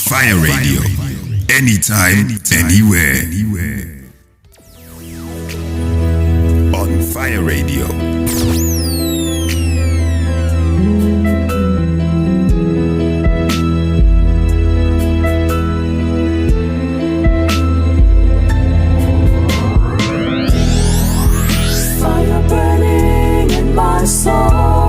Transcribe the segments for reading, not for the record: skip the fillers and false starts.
Fire Radio. Anytime, anywhere. On Fire Radio. Fire burning in my soul.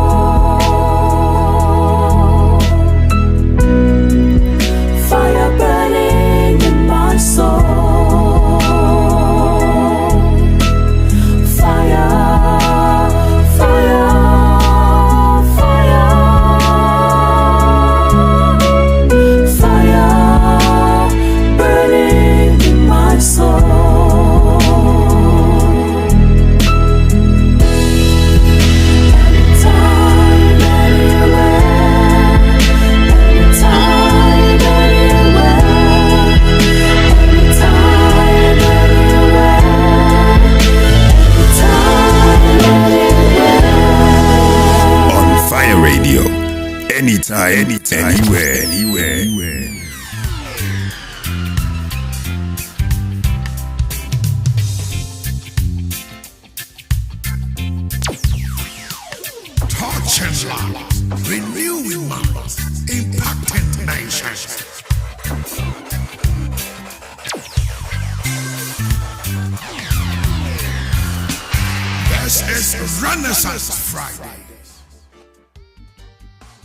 Fire burning in my soul. Fire, fire, fire. Fire burning in my soul. Anytime, anywhere. Touching lives, renewing minds, impacting nations. This is Renaissance Friday.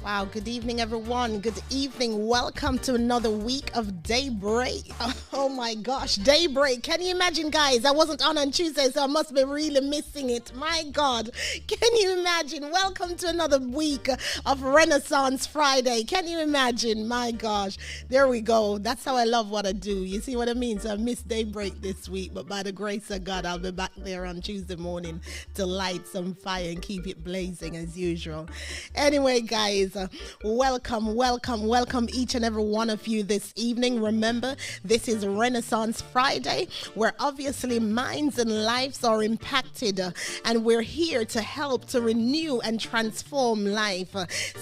Wow, good evening, everyone. Good evening. Welcome to another week of Daybreak. Oh my gosh, Daybreak. Can you imagine, guys? I wasn't on Tuesday, so I must be really missing it. My God, can you imagine? Welcome to another week of Renaissance Friday. Can you imagine? My gosh, there we go. That's how I love what I do. You see what I mean? So I missed Daybreak this week, but by the grace of God, I'll be back there on Tuesday morning to light some fire and keep it blazing as usual. Anyway, guys, welcome each and every one of you this evening. Remember, this is Renaissance Friday, where obviously minds and lives are impacted, and we're here to help to renew and transform life.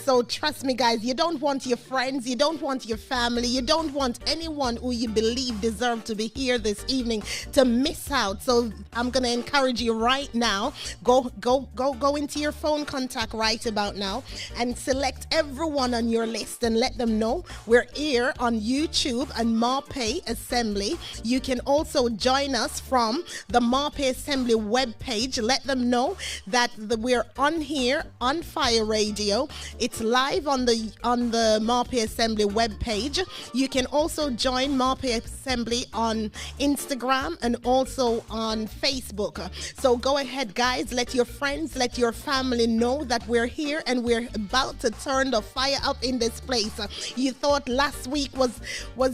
So trust me, guys, you don't want your friends, you don't want your family, you don't want anyone who you believe deserve to be here this evening to miss out. So I'm going to encourage you right now, go into your phone contact right about now and select everyone on your list and let them know we're here on YouTube and Marpe Assembly. You can also join us from the Marpe Assembly webpage. Let them know that we're on here on Fire Radio. It's live on the Marpe Assembly webpage. You can also join Marpe Assembly on Instagram and also on Facebook. So go ahead, guys, let your friends, let your family know that we're here and we're about to turn the fire up in this place. You thought last week was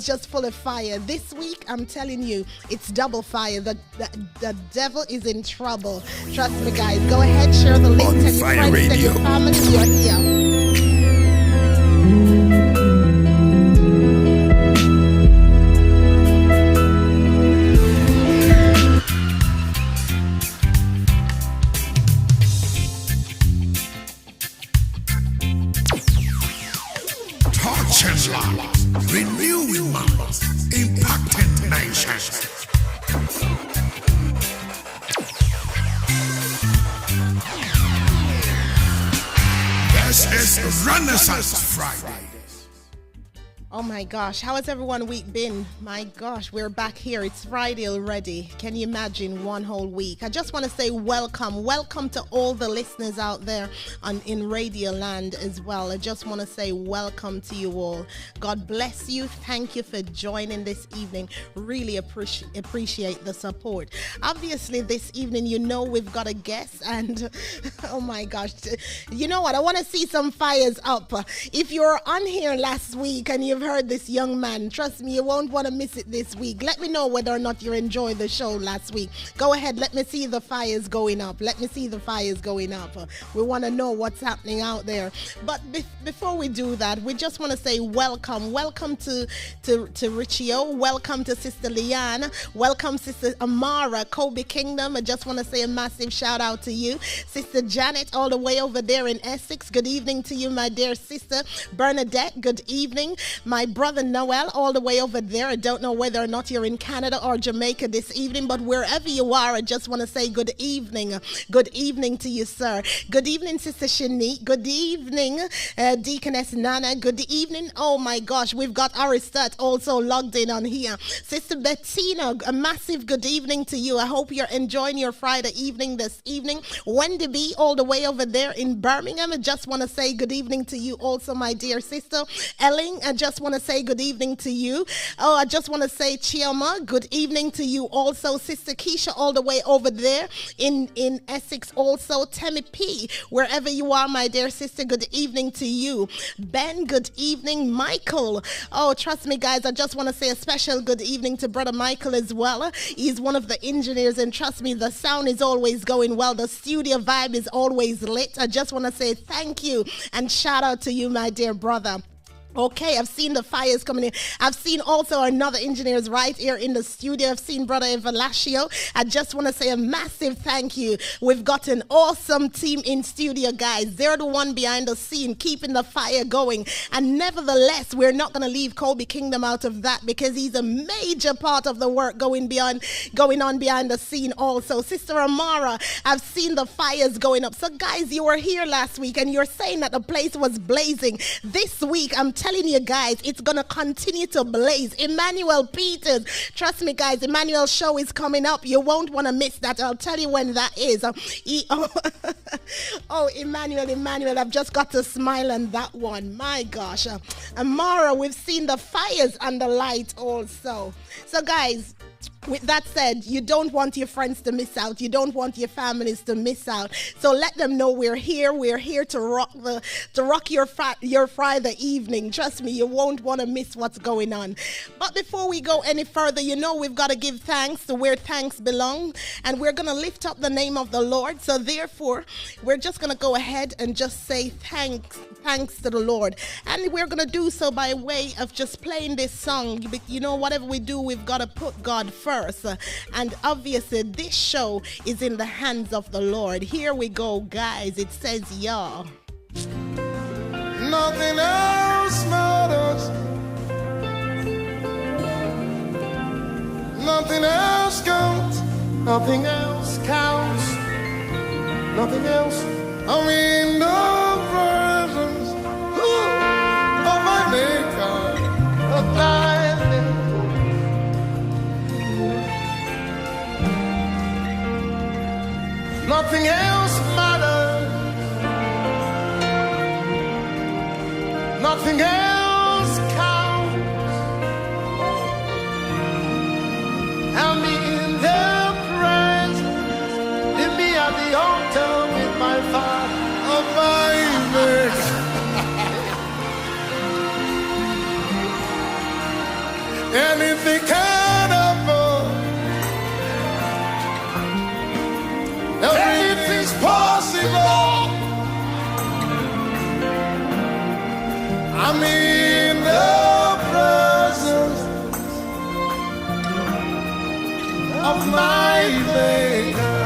just full of fire. This week, I'm telling you, it's double fire. The devil is in trouble. Trust me, guys. Go ahead, share the link. Tell your friends, tell your family you're here. Touching lives, renewing minds, impacting nations. This is Renaissance Friday. Oh my gosh, how has everyone week been? My gosh, we're back here. It's Friday already. Can you imagine one whole week? I just want to say welcome to all the listeners out there in Radio Land as well. I just want to say welcome to you all. God bless you. Thank you for joining this evening. Really appreciate the support. Obviously, this evening, you know we've got a guest, and oh my gosh, you know what? I want to see some fires up. If you're on here last week and you've heard this young man, trust me, you won't want to miss it this week. Let me know whether or not you enjoyed the show last week. Go ahead, let me see the fires going up. We want to know what's happening out there. But before we do that, we just want to say welcome to Richio, welcome to Sister Leanne, welcome Sister Amara, Kobe Kingdom. I just want to say a massive shout out to you. Sister Janet, all the way over there in Essex, good evening to you, my dear sister. Bernadette, good evening. My brother Noel, all the way over there. I don't know whether or not you're in Canada or Jamaica this evening, but wherever you are, I just want to say good evening. Good evening to you, sir. Good evening, Sister Shanique. Good evening, Deaconess Nana. Good evening. Oh my gosh, we've got Aristat also logged in on here. Sister Bettina, a massive good evening to you. I hope you're enjoying your Friday evening this evening. Wendy B, all the way over there in Birmingham, I just want to say good evening to you also, my dear sister. Elling, I just want to say good evening to you. Oh, I just want to say Chioma, good evening to you also. Sister Keisha, all the way over there in Essex also. Tammy P, wherever you are, my dear sister, good evening to you. Ben, good evening. Michael, oh, trust me, guys, I just want to say a special good evening to Brother Michael as well. He's one of the engineers, and trust me, the sound is always going well. The studio vibe is always lit. I just want to say thank you and shout out to you, my dear brother. Okay, I've seen the fires coming in. I've seen also another engineers right here in the studio. I've seen Brother Evalashio. I just want to say a massive thank you. We've got an awesome team in studio, guys. They're the one behind the scene, keeping the fire going. And nevertheless, we're not going to leave Kobe Kingdom out of that, because he's a major part of the work going on behind the scene also. Sister Amara, I've seen the fires going up. So guys, you were here last week and you're saying that the place was blazing. This week, I'm telling you guys, it's gonna continue to blaze. Emmanuel Peters, trust me guys, Emmanuel's show is coming up. You won't want to miss that. I'll tell you when that is. Emmanuel, I've just got to smile on that one. My gosh. Amara, we've seen the fires and the light also. So guys, with that said, you don't want your friends to miss out. You don't want your families to miss out. So let them know we're here. We're here to rock your Friday evening. Trust me, you won't want to miss what's going on. But before we go any further, you know we've got to give thanks to where thanks belong, and we're going to lift up the name of the Lord. So therefore, we're just going to go ahead and just say thanks to the Lord, and we're going to do so by way of just playing this song. You know, whatever we do, we've got to put God first. And obviously this show is in the hands of the Lord. Here we go, guys. It says, y'all. Nothing else matters. Nothing else counts. Nothing else counts. Nothing else. I'm in the presence of my Maker, of thy nothing else matters. Nothing else counts. I'm in the presence. Leave me at the altar with my Father of my Maker. Anything can happen. Everything's possible. I'm in the presence of my Maker.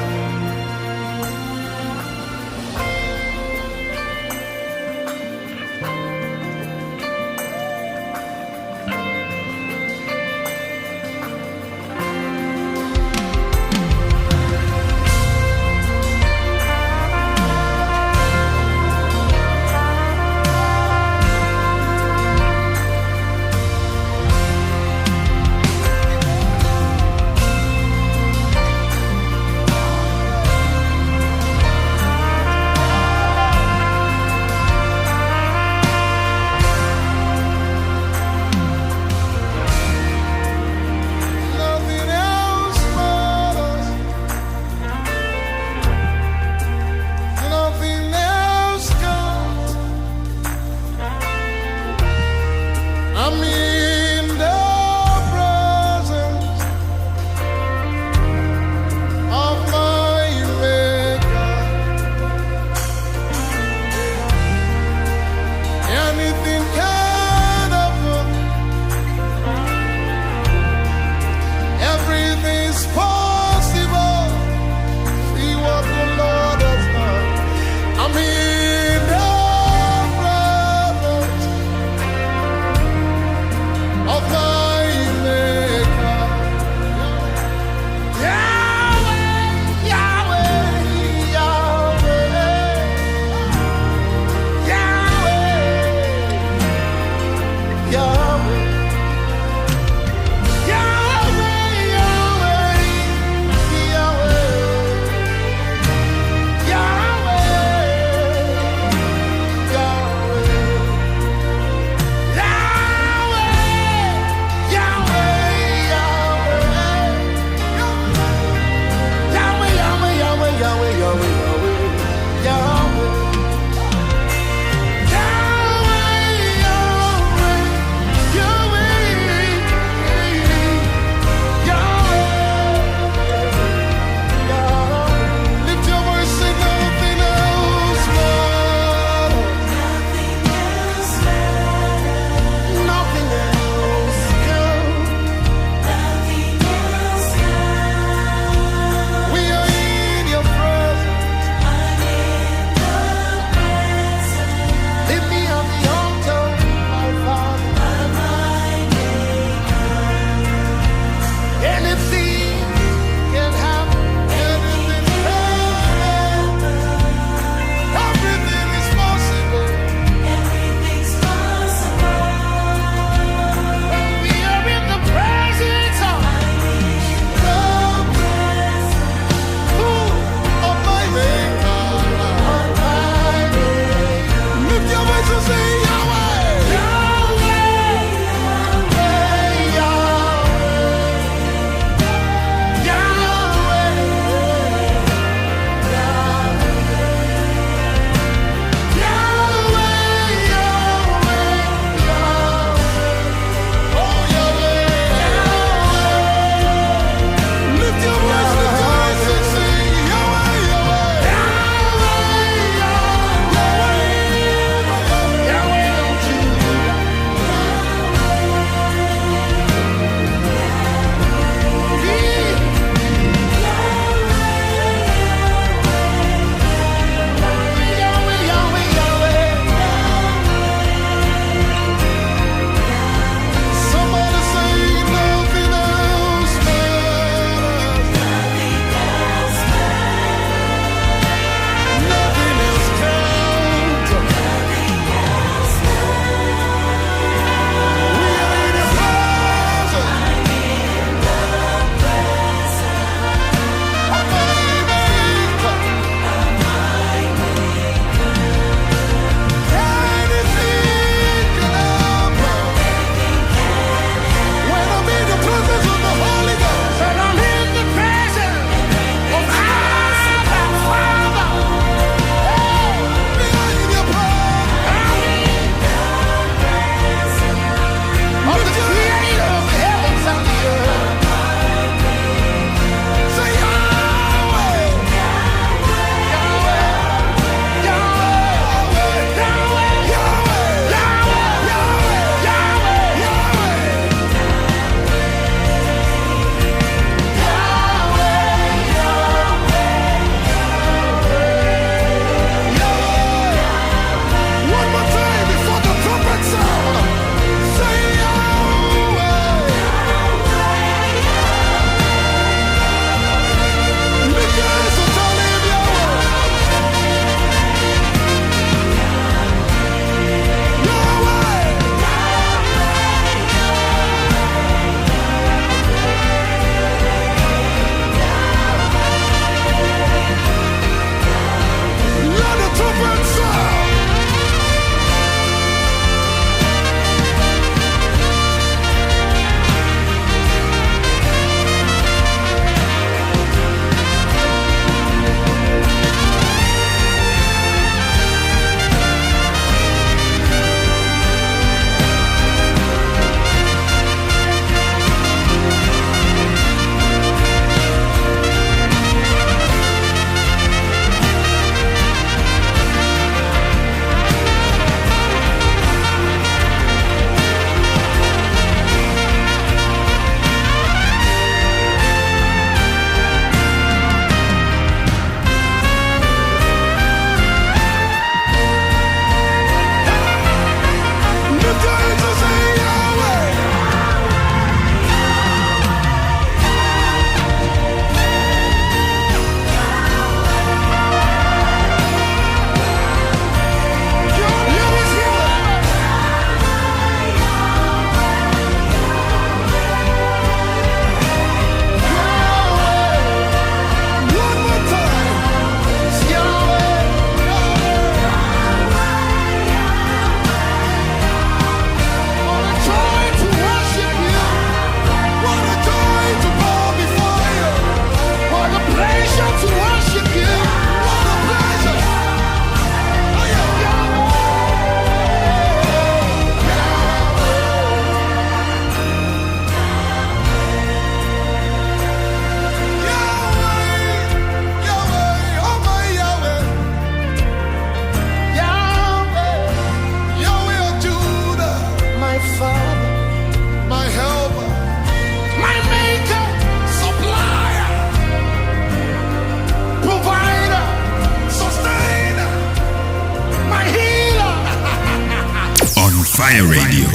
Fire Radio.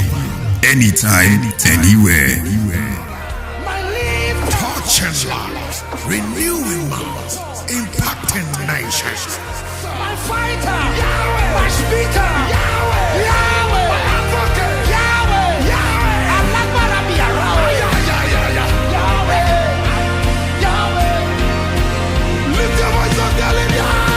Anytime, anywhere. My life. Touching lives, renewing minds, impacting nations. My fighter. Yahweh. My speaker. Yahweh. Yahweh. My advocate. Yahweh. Yahweh. Alagbara bi ara. Yahweh. Yahweh. Lift your voice and tell him Yahweh.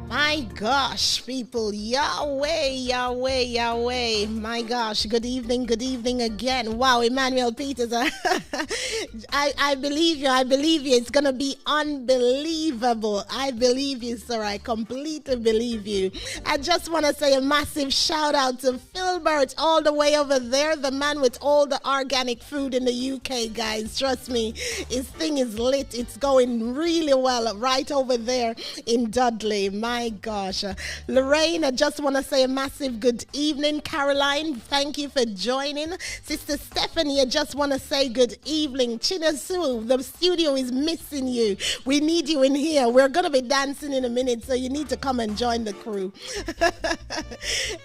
My gosh, people, Yahweh, Yahweh, Yahweh. My gosh, good evening again. Wow, Emmanuel Peters, I believe you, It's going to be unbelievable. I believe you, sir. I completely believe you. I just want to say a massive shout out to Philbert all the way over there, the man with all the organic food in the UK, guys. Trust me, his thing is lit. It's going really well right over there in Dudley. My gosh. Lorraine, I just want to say a massive good evening. Caroline, thank you for joining. Sister Stephanie, I just want to say good evening. Chinasu, the studio is missing you. We need you in here. We're going to be dancing in a minute, so you need to come and join the crew.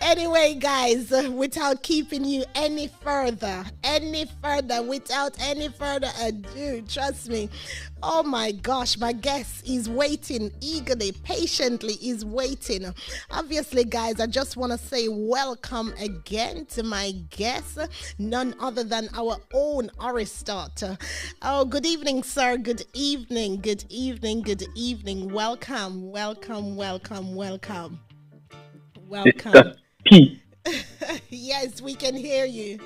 Anyway, guys, without keeping you any further ado, trust me. Oh my gosh, my guest is waiting eagerly, patiently is waiting. Obviously, guys, I just want to say welcome again to my guest, none other than our own Aristotle. Oh, good evening, sir. Good evening. Welcome. Sister P. Yes, we can hear you.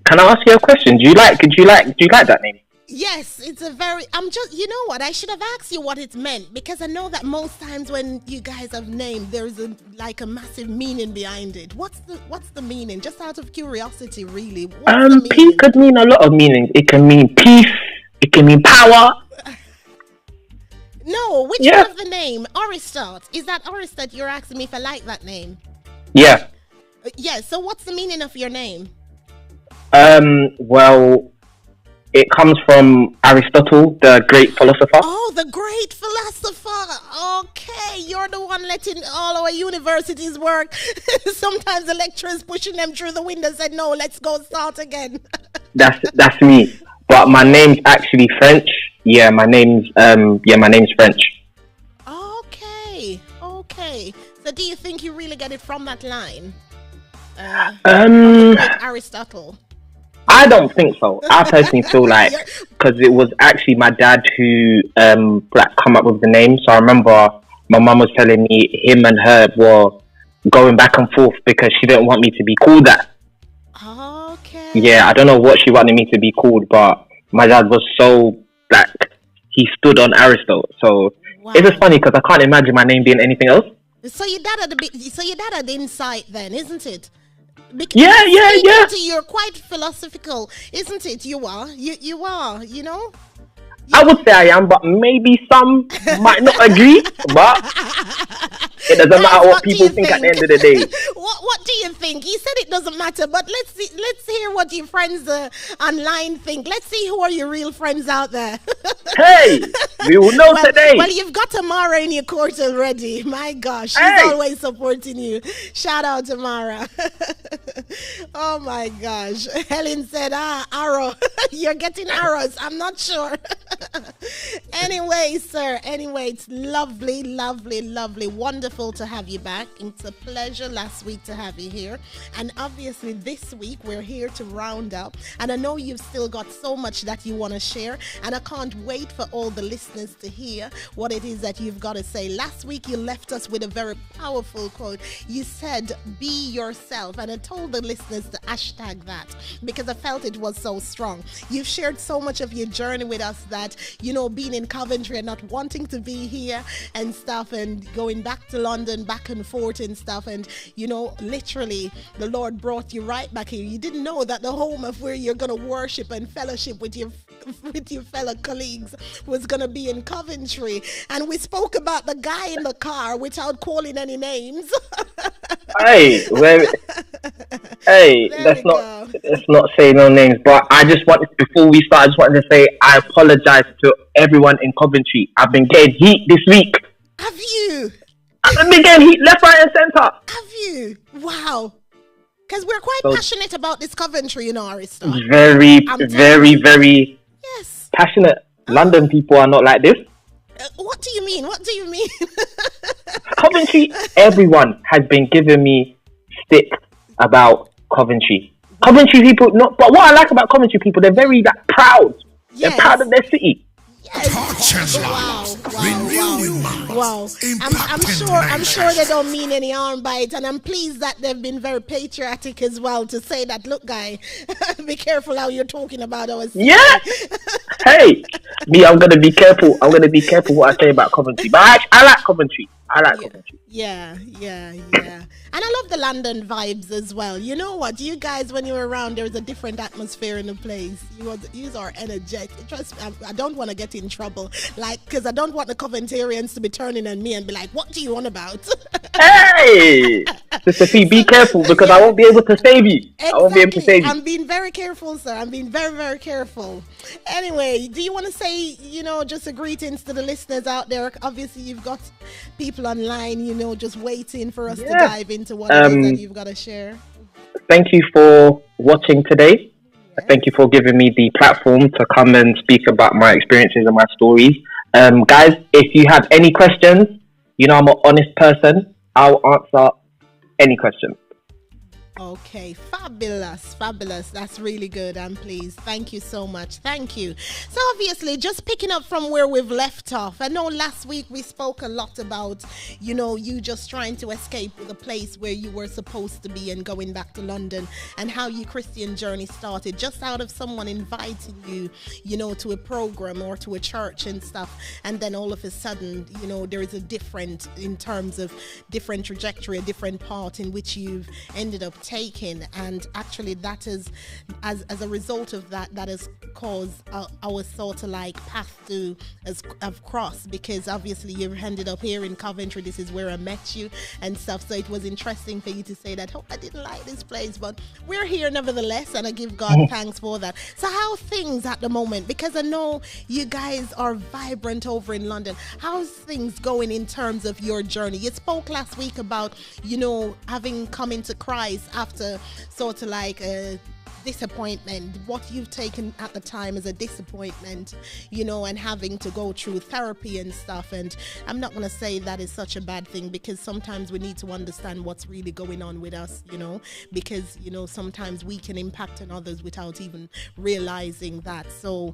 Can I ask you a question? Do you like that name? Yes, it's a very, you know what, I should have asked you what it meant, because I know that most times when you guys have named, there's a massive meaning behind it. What's the meaning? Just out of curiosity, really. P could mean a lot of meanings. It can mean peace, it can mean power. No, which one of the name? Aristot. Is that Aristot you're asking me if I like that name? Yeah. Yeah, so what's the meaning of your name? Well, it comes from Aristotle, the great philosopher. Oh, the great philosopher. Okay, you're the one letting all our universities work. Sometimes the lecturers pushing them through the window said, no, let's go start again. That's me. But my name's actually French. Yeah, my name's French. Okay. So do you think you really get it from that line? Aristotle. I don't think so. I personally feel like, because it was actually my dad who come up with the name. So I remember my mum was telling me him and her were going back and forth because she didn't want me to be called that. Okay. Yeah, I don't know what she wanted me to be called, but my dad was so he stood on Aristotle. So It's just funny because I can't imagine my name being anything else. So your dad had the insight then, isn't it? Because yeah. You're quite philosophical, isn't it? You are, you know? I would say I am, but maybe some might not agree, but it doesn't matter what people think at the end of the day. What do you think? You said it doesn't matter, but let's hear what your friends online think. Let's see who are your real friends out there. Hey, we will know today. Well, you've got Tamara in your court already. My gosh, she's always supporting you. Shout out to Mara. Oh my gosh. Helen said, arrow. You're getting arrows. I'm not sure. Anyway, sir. It's lovely, wonderful to have you back. It's a pleasure last week to have you here. And obviously this week we're here to round up. And I know you've still got so much that you want to share. And I can't wait for all the listeners to hear what it is that you've got to say. Last week you left us with a very powerful quote. You said, be yourself. And I told the listeners to hashtag that because I felt it was so strong. You've shared so much of your journey with us that, being in Coventry and not wanting to be here and stuff, and going back to London, back and forth and stuff. And, literally, the Lord brought you right back here. You didn't know that the home of where you're going to worship and fellowship with your fellow colleagues was going to be in Coventry. And we spoke about the guy in the car without calling any names. Hey, let's not say no names. But before we start, I just wanted to say I apologize to everyone in Coventry. I've been getting heat this week. Have you? I've been getting heat left, right, and centre. Have you? Wow. Because we're quite passionate about this Coventry, Arista. Very, very yes. passionate. London people are not like this. What do you mean? What do you mean? Coventry, everyone has been giving me stick about Coventry. Coventry people, but what I like about Coventry people, they're very proud. Yes. They're proud of their city. Yes. Wow. I'm sure they don't mean any harm by it, and I'm pleased that they've been very patriotic as well to say that, look, guy, be careful how you're talking about our city. Yeah. Hey, I'm gonna be careful. I'm gonna be careful what I say about Coventry. But I like Coventry. Coventry. Yeah. And I love the London vibes as well. You know what? You guys, when you're around, there's a different atmosphere in the place. You are energetic. Trust me, I don't want to get in trouble. Because I don't want the Coventarians to be turning on me and be like, what do you want about? Hey! Sister P, be careful because I won't be able to save you. Exactly. I won't be able to save you. I'm being very careful, sir. I'm being very, very careful. Anyway, do you want to say, just a greetings to the listeners out there? Obviously, you've got people online, just waiting for us to dive into what it is that you've got to share. Thank you for watching today. Thank you for giving me the platform to come and speak about my experiences and my stories. Guys, if you have any questions, I'm an honest person. I'll answer any question. Okay, fabulous. That's really good. I'm pleased. Thank you so much. Thank you. So obviously, just picking up from where we've left off. I know last week we spoke a lot about, you just trying to escape the place where you were supposed to be and going back to London, and how your Christian journey started just out of someone inviting you, to a program or to a church and stuff. And then all of a sudden, there is a different, in terms of different trajectory, a different path in which you've ended up taken. And actually that is, as a result of that has caused our sort of path to have crossed, because obviously you've ended up here in Coventry. This is where I met you and stuff. So it was interesting for you to say that, I didn't like this place, but we're here nevertheless, and I give God thanks for that. So how are things at the moment? Because I know you guys are vibrant over in London. How's things going in terms of your journey? You spoke last week about, having come into Christ after sort of a disappointment, what you've taken at the time as a disappointment, and having to go through therapy and stuff. And I'm not going to say that is such a bad thing, because sometimes we need to understand what's really going on with us, because, sometimes we can impact on others without even realizing that. So,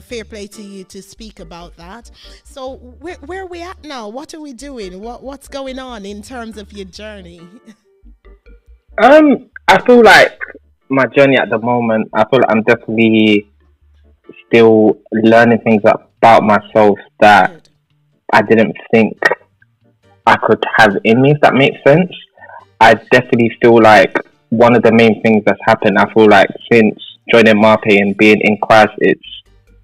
fair play to you to speak about that. So where are we at now? What are we doing? What's going on in terms of your journey? I feel like my journey at the moment, I feel like I'm definitely still learning things about myself that I didn't think I could have in me, if that makes sense. I definitely feel like one of the main things that's happened, I feel like since joining Marpe and being in Christ, it's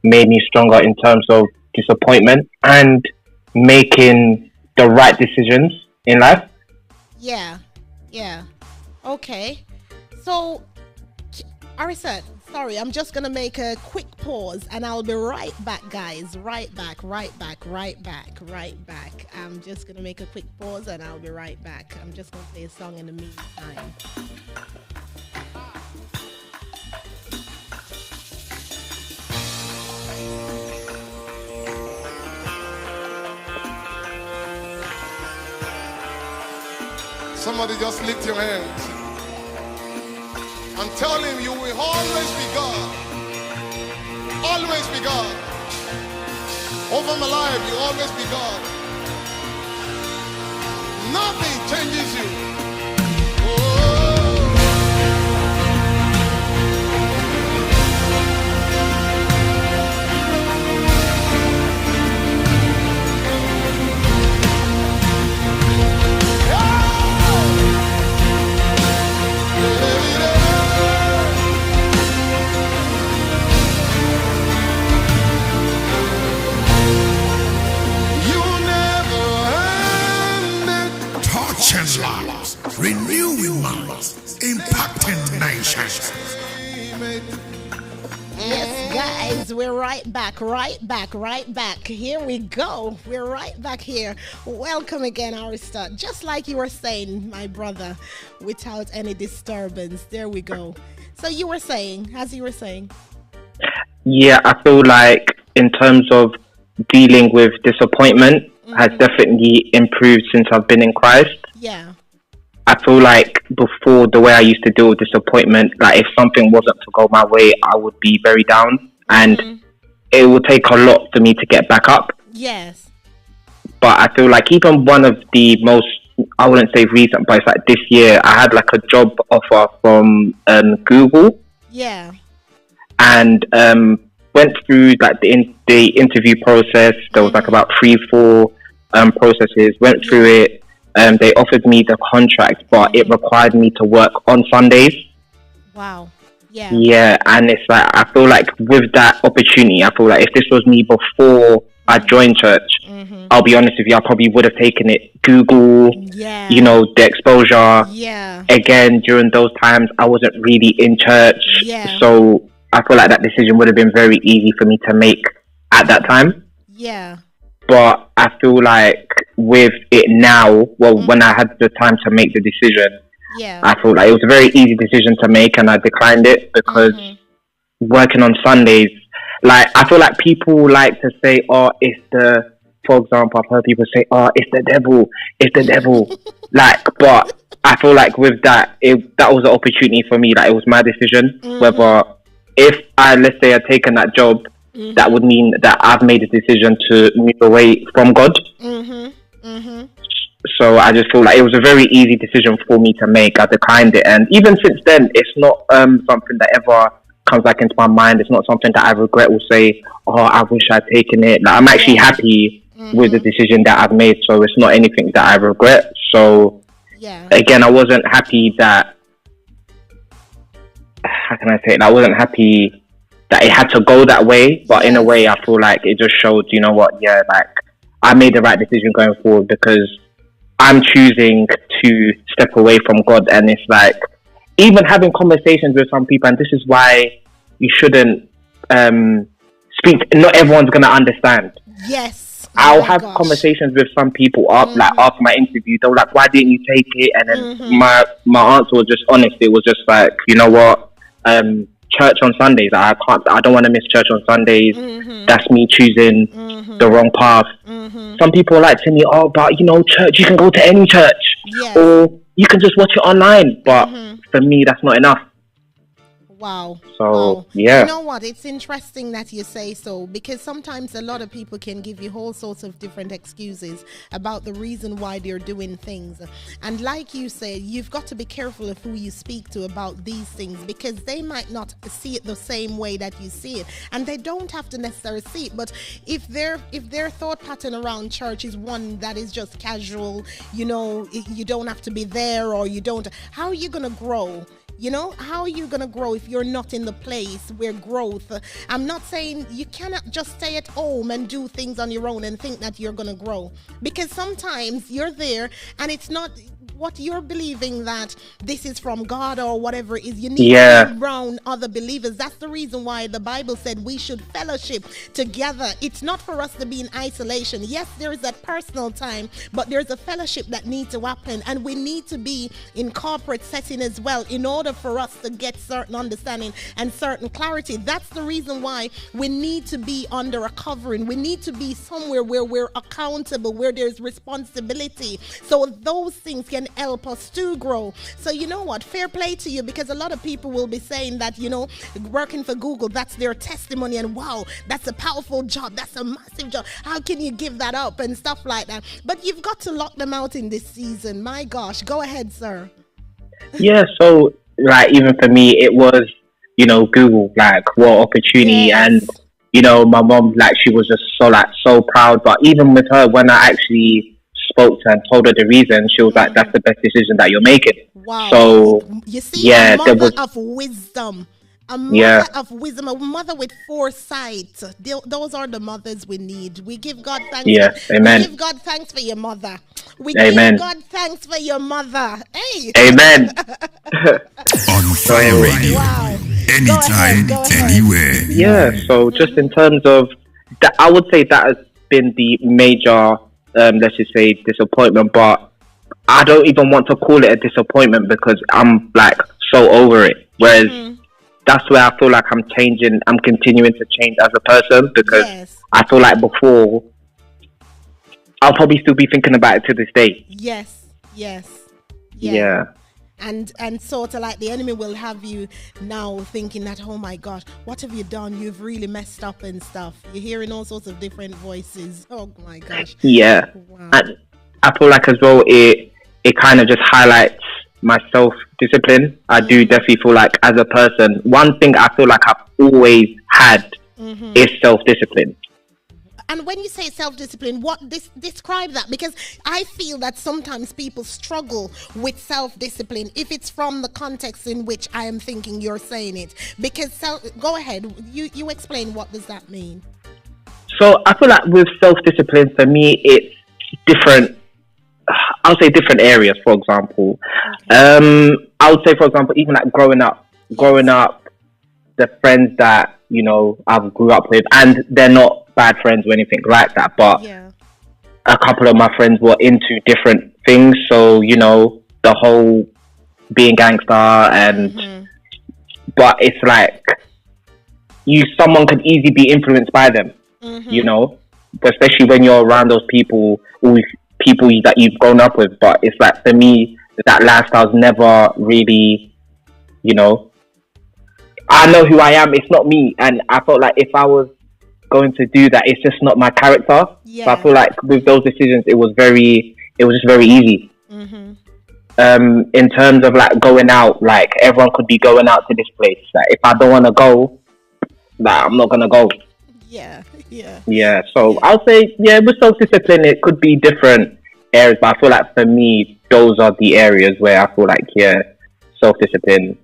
made me stronger in terms of disappointment and making the right decisions in life. Yeah. Okay. So, Arisa, sorry, I'm just going to make a quick pause and I'll be right back, guys. Right back. I'm just going to make a quick pause and I'll be right back. I'm just going to play a song in the meantime. Somebody just lift your hands and tell him you will always be God. Always be God. Over my life, you always be God. Nothing changes you. Yes, guys, we're right back. Here we go. We're right back here. Welcome again, Arista. Just like you were saying, my brother, without any disturbance. There we go. So you were saying, as you were saying. Yeah, I feel like in terms of dealing with disappointment has definitely improved since I've been in Christ. Yeah. I feel like before, the way I used to deal with disappointment, like if something wasn't to go my way, I would be very down, and it would take a lot for me to get back up. Yes. But I feel like even one of the most, I wouldn't say recent, but it's like this year, I had like a job offer from Google. Yeah. And went through like the interview process. There was like about 3-4 processes. Went through it. They offered me the contract, but it required me to work on Sundays. Wow. Yeah. Yeah, and it's like I feel like with that opportunity, I feel like if this was me before I joined church, I'll be honest with you, I probably would have taken it. Google, you know, the exposure. Yeah. Again, during those times, I wasn't really in church, so I feel like that decision would have been very easy for me to make at that time. Yeah. But I feel like with it now, when I had the time to make the decision, I feel like it was a very easy decision to make, and I declined it because working on Sundays, like I feel like people like to say, "Oh, it's the," for example, I've heard people say, "Oh, it's the devil," like, but I feel like with that, that was an opportunity for me. Like it was my decision whether, if I, let's say, had taken that job, that would mean that I've made a decision to move away from God. So I just feel like it was a very easy decision for me to make. I declined it, and even since then, it's not something that ever comes back into my mind. It's not something that I regret or say, "Oh, I wish I'd taken it." Like, I'm actually happy with the decision that I've made, so it's not anything that I regret. So again, I wasn't happy that, how can I say it? I wasn't happy that it had to go that way, but in a way, I feel like it just showed, you know what? Yeah, like I made the right decision going forward because I'm choosing to step away from God. And it's like, even having conversations with some people, and this is why you shouldn't speak, not everyone's going to understand. Yes. I'll have conversations with some people like after my interview. They were like, "Why didn't you take it?" And then my answer was just honest. It was just like, you know what? Church on Sundays. I don't want to miss church on Sundays. That's me choosing the wrong path. Some people are like to me, "Oh, but you know, church, you can go to any church, or you can just watch it online." But for me, that's not enough. Wow. So, yeah. You know what? It's interesting that you say so, because sometimes a lot of people can give you all sorts of different excuses about the reason why they're doing things. And like you said, you've got to be careful of who you speak to about these things, because they might not see it the same way that you see it. And they don't have to necessarily see it. But if their thought pattern around church is one that is just casual, you know, you don't have to be there, or you don't, how are you going to grow? You know, how are you going to grow if you're not in the place where growth? I'm not saying you cannot just stay at home and do things on your own and think that you're going to grow, because sometimes you're there and it's not what you're believing that this is from God or whatever it is. You need to be around other believers. That's the reason why the Bible said we should fellowship together. It's not for us to be in isolation. Yes, there is that personal time, but there's a fellowship that needs to happen, and we need to be in corporate setting as well in order for us to get certain understanding and certain clarity. That's the reason why we need to be under a covering. We need to be somewhere where we're accountable, where there's responsibility, so those things can help us to grow. So you know what, fair play to you, because a lot of people will be saying that, you know, working for Google, that's their testimony, and wow, that's a powerful job, that's a massive job, how can you give that up and stuff like that. But you've got to lock them out in this season. My gosh, go ahead, sir. Yeah, so like even for me, it was, you know, Google, like what opportunity. And you know, my mom, like, she was just so proud. But even with her, when I actually spoke to her and told her the reason, she was like, "That's the best decision that you're making." Wow. So you see, a mother of wisdom. A mother of wisdom, a mother with foresight. Those are the mothers we need. We give God thanks. Yeah, amen. We give God thanks for your mother. We Amen. give God thanks for your mother. Hey. Amen. On Fire Radio. Wow. Anytime, Go ahead. anywhere. Yeah, so just in terms of that, I would say that has been the major, let's just say, disappointment. But I don't even want to call it a disappointment because I'm like so over it. Whereas that's where I feel like I'm changing. I'm continuing to change as a person because I feel like before I'll probably still be thinking about it to this day. Yes. Yeah. And sort of like the enemy will have you now thinking that, oh my gosh, what have you done? You've really messed up and stuff. You're hearing all sorts of different voices. Oh my gosh. Yeah. Wow. And I feel like as well it kind of just highlights my self-discipline. I do definitely feel like as a person, one thing I feel like I've always had is self-discipline. And when you say self-discipline, describe that? Because I feel that sometimes people struggle with self-discipline if it's from the context in which I am thinking you're saying it. Because go ahead, you explain, what does that mean? So I feel like with self-discipline, for me, it's different. I'll say different areas, for example. I would say, for example, even like growing up, the friends that, you know, I've grew up with, and they're not bad friends or anything like that, but a couple of my friends were into different things. So, you know, the whole being gangster and, but it's like, someone could easily be influenced by them, you know, especially when you're around those people that you've grown up with. But it's like, for me, that lifestyle's never really, you know, I know who I am, it's not me. And I felt like if I was going to do that, it's just not my character. So I feel like with those decisions, it was just very easy. In terms of like going out, like everyone could be going out to this place. Like if I don't want to go, like I'm not going to go. So I'll say, with self-discipline, it could be different areas, but I feel like for me, those are the areas where I feel like, self-discipline,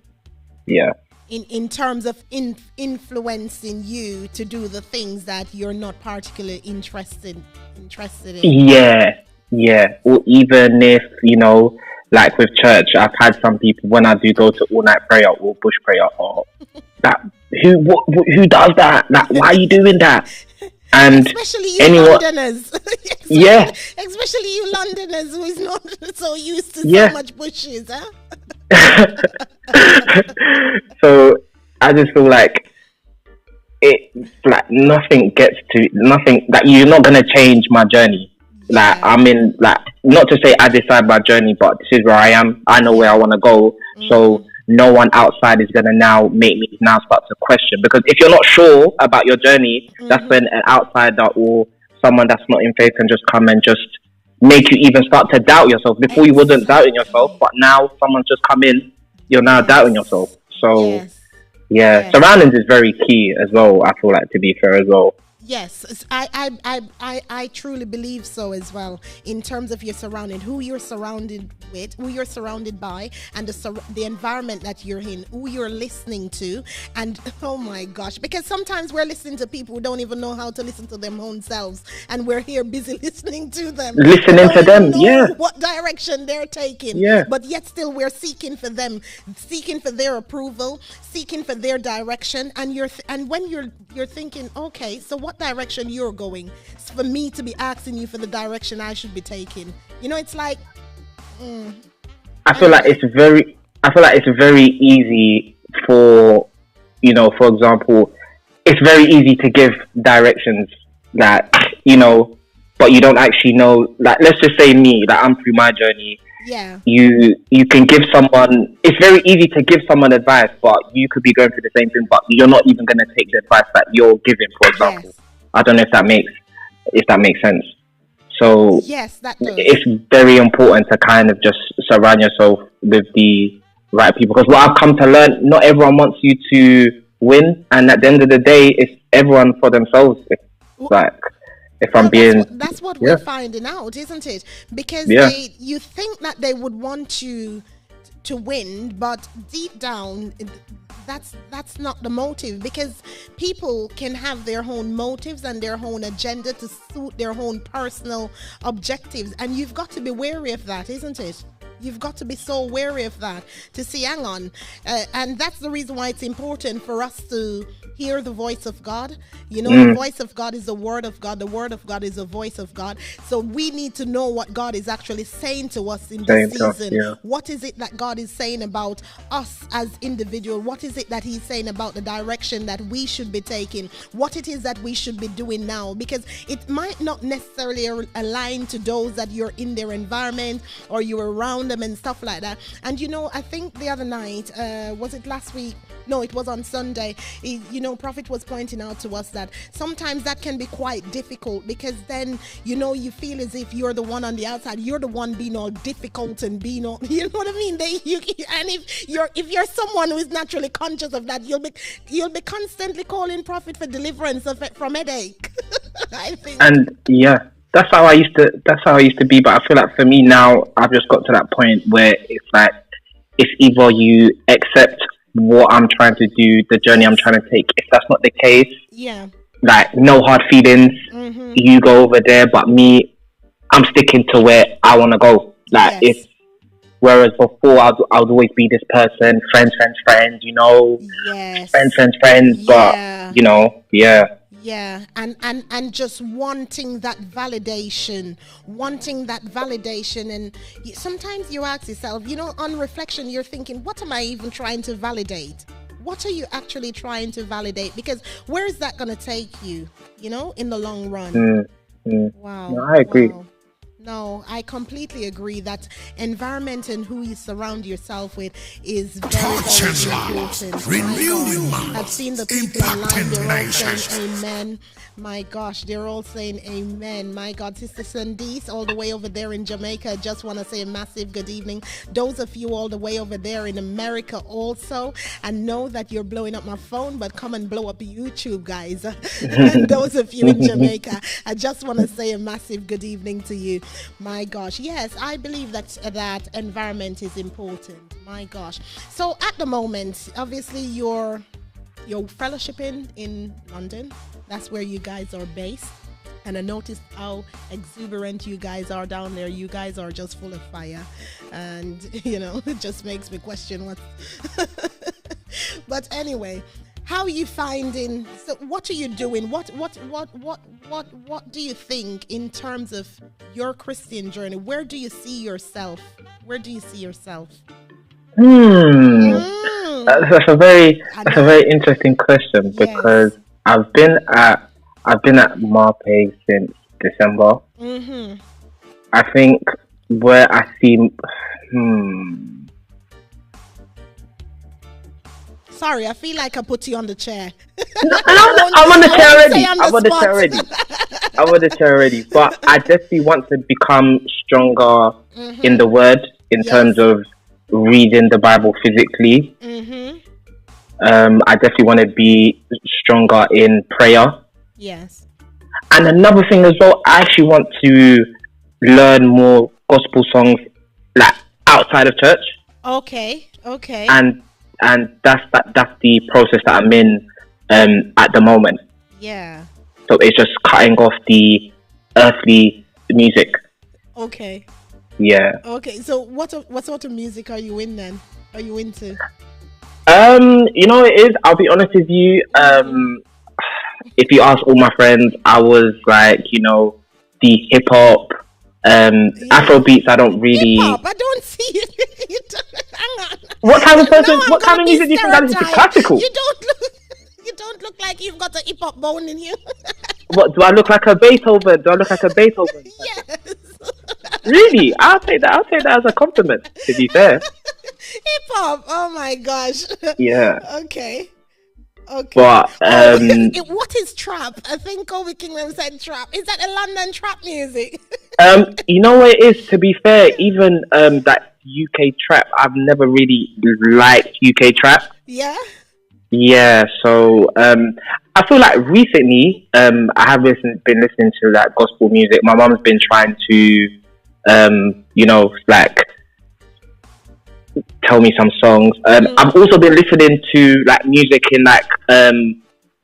In terms of influencing you to do the things that you're not particularly interested in. Or even if, you know, like with church, I've had some people, when I do go to all-night prayer or bush prayer, who does that? Like, why are you doing that? And especially you Londoners. Especially you Londoners who is not so used to so much bushes, huh? So I just feel like it's like nothing that you're not gonna change my journey. Like I'm in, like, not to say I decide my journey, but this is where I am. I know where I want to go. So no one outside is gonna now make me now start to question, because if you're not sure about your journey, that's when an outsider or someone that's not in faith can just come and just make you even start to doubt yourself. Before you wasn't doubting yourself, but now someone's just come in, you're now doubting yourself. So surroundings is very key as well, I feel like, to be fair as well. Yes, I truly believe so as well, in terms of your surrounding, who you're surrounded with, who you're surrounded by, and the environment that you're in, who you're listening to. And oh my gosh, because sometimes we're listening to people who don't even know how to listen to their own selves, and we're here busy listening to them, what direction they're taking, but yet still we're seeking for them, seeking for their approval, seeking for their direction. And when you're thinking, okay, so what direction you're going, for me to be asking you for the direction I should be taking, you know, it's like I feel like it's very easy for, you know, for example, it's very easy to give directions that, you know, but you don't actually know. Like, let's just say me, like I'm through my journey. You can give someone, it's very easy to give someone advice, but you could be going through the same thing, but you're not even going to take the advice that you're giving, for example. I don't know if that makes sense. So yes, that does. It's very important to kind of just surround yourself with the right people, because what I've come to learn, not everyone wants you to win, and at the end of the day, it's everyone for themselves. That's what we're finding out, isn't it? Because you think that they would want you to win, but deep down, that's not the motive, because people can have their own motives and their own agenda to suit their own personal objectives, and you've got to be wary of that, isn't it? You've got to be so wary of that to see, hang on. And that's the reason why it's important for us to hear the voice of God. You know, the voice of God is the word of God. The word of God is the voice of God. So we need to know what God is actually saying to us in this season. What is it that God is saying about us as individuals? What is it that he's saying about the direction that we should be taking? What it is that we should be doing now? Because it might not necessarily align to those that you're in their environment or you're around them and stuff like that. And you know, I think the other night, was it last week? No, it was on Sunday. You know, Prophet was pointing out to us that sometimes that can be quite difficult, because then, you know, you feel as if you're the one on the outside. You're the one being all difficult and being all, you know what I mean? And if you're someone who is naturally conscious of that, you'll be constantly calling Prophet for deliverance from headache. I think. And yeah. That's how I used to be, but I feel like for me now, I've just got to that point where it's like, it's either you accept what I'm trying to do, the journey I'm trying to take. If that's not the case, like, no hard feelings, you go over there, but me, I'm sticking to where I want to go. Like, whereas before I would always be this person, friends, you know, friends, but you know, Yeah, and just wanting that validation, and sometimes you ask yourself, you know, on reflection, you're thinking, what am I even trying to validate? What are you actually trying to validate? Because where is that going to take you, you know, in the long run? Wow. No, I agree. Wow. No, I completely agree that environment and who you surround yourself with is very, very important. Renewing I've seen the people online, they're all saying amen. My gosh, they're all saying amen. My God, Sister Sandees, all the way over there in Jamaica, I just want to say a massive good evening. Those of you all the way over there in America also, I know that you're blowing up my phone, but come and blow up YouTube, guys. And those of you in Jamaica, I just want to say a massive good evening to you. My gosh, yes, I believe that environment is important. My gosh. So at the moment, obviously you're fellowshipping in London. That's where you guys are based. And I noticed how exuberant you guys are down there. You guys are just full of fire. And, you know, it just makes me question what. But anyway, how are you finding? So what are you doing? What do you think in terms of your Christian journey? Where do you see yourself? That's a very interesting question, because I've been at Marpe since December. I think where I see Sorry, I feel like I put you on the chair. No, I'm on the chair already. But I definitely want to become stronger in the word, in terms of reading the Bible physically. I definitely want to be stronger in prayer. Yes. And another thing as well, I actually want to learn more gospel songs, like outside of church. Okay. And that's the process that I'm in at the moment. Yeah. So it's just cutting off the earthly music. Okay. Yeah. Okay. So what sort of music are you in then? Are you into? You know it is. I'll be honest with you. If you ask all my friends, I was like, you know, the hip hop, Afro beats. I don't really. Hip hop. I don't see it. Hang on. What kind of person? What kind of music do you think that is? Classical. You don't look like you've got a hip hop bone in you. What do I look like? A Beethoven? Yes. Really? I'll take that as a compliment, to be fair. Hip hop. Oh my gosh. Yeah. Okay. But what is trap? I think Kobe Kingdom said trap. Is that a London trap music? You know what it is, to be fair, even that UK trap, I've never really liked UK trap. Yeah? Yeah, so I feel like recently I have been listening to like gospel music. My mom's been trying to you know, like tell me some songs. I've also been listening to like music in like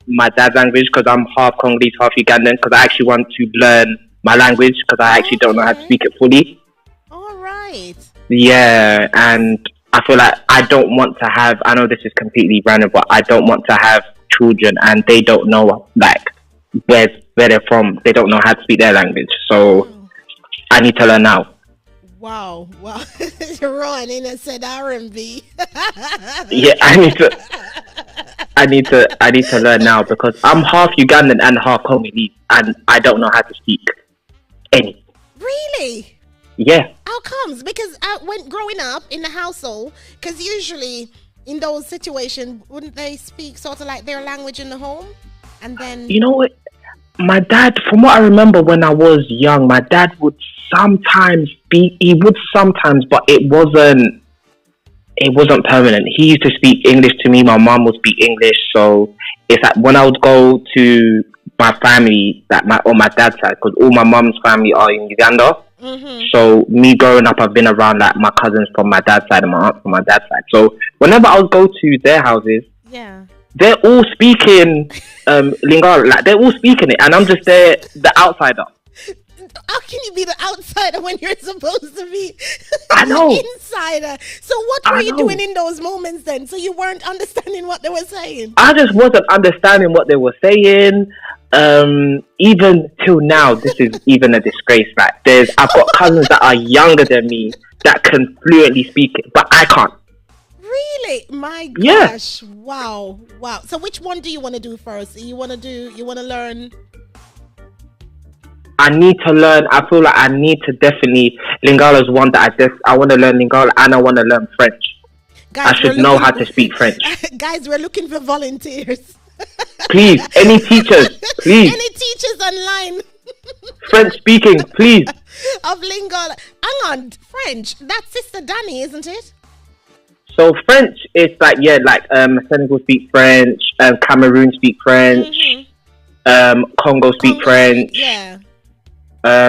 my dad's language because I'm half Congolese, half Ugandan. Because I actually want to learn my language because I actually don't know how to speak it fully. All right. Yeah, and I feel like I don't want to have. I know this is completely random, but I don't want to have children and they don't know like where they're from. They don't know how to speak their language, so I need to learn now. Wow. Ron in said R&B. Yeah, I need to learn now because I'm half Ugandan and half Congolese, and I don't know how to speak any. Really? Yeah. How comes? Because when growing up in the household, because usually in those situations, wouldn't they speak sort of like their language in the home? And then... You know what? My dad, from what I remember when I was young, my dad would sometimes speak, but it wasn't permanent. He used to speak English to me, my mom would speak English, so it's like when I would go to my family, that on my dad's side, because all my mom's family are in Uganda. So me growing up, I've been around like my cousins from my dad's side and my aunt from my dad's side. So whenever I would go to their houses, they're all speaking Lingala, like they're all speaking it, and I'm just there, the outsider. How can you be the outsider when you're supposed to be the insider? So what were you doing in those moments then? So you weren't understanding what they were saying? I just wasn't understanding what they were saying. Even till now, this is even a disgrace. Like I've got cousins that are younger than me that can fluently speak it, but I can't. Really? My gosh. Yeah. Wow. So which one do you want to do first? You want to learn? I need to learn. I feel like I need to definitely. Lingala is one that I want to learn Lingala and I want to learn French. Guys, I should know how to speak French. Guys, we're looking for volunteers. Please, any teachers, please. Any teachers online. French speaking, please. Of Lingala. Hang on, French. That's Sister Danny, isn't it? So French is like Senegal speak French, Cameroon speak French, Congo speak French. Yeah. I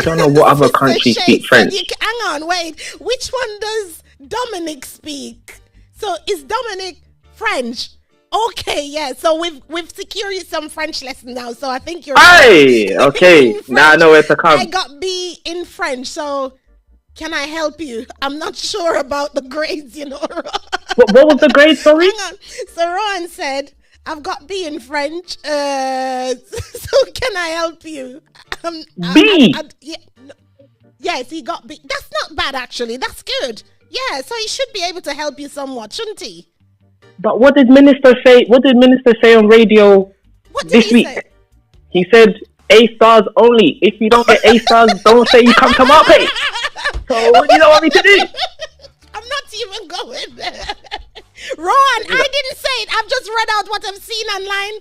don't know what other countries speak French. Hang on, wait. Which one does Dominic speak? So is Dominic French? Okay, yeah. So we've secured some French lessons now. So I think you're. Hey, okay. Now I know where to come. I got B in French, so. Can I help you? I'm not sure about the grades, you know. What was the grade, sorry? Hang on. So Rohan said, I've got B in French. So can I help you? B? Yes, he got B. That's not bad, actually. That's good. Yeah, so he should be able to help you somewhat, shouldn't he? But what did Minister say? What did Minister say on radio this week? Say? He said, A stars only. If you don't get A stars, don't say you come to Marpe. So what do you want me to do? I'm not even going there. Rohan, I didn't say it. I've just read out what I've seen online.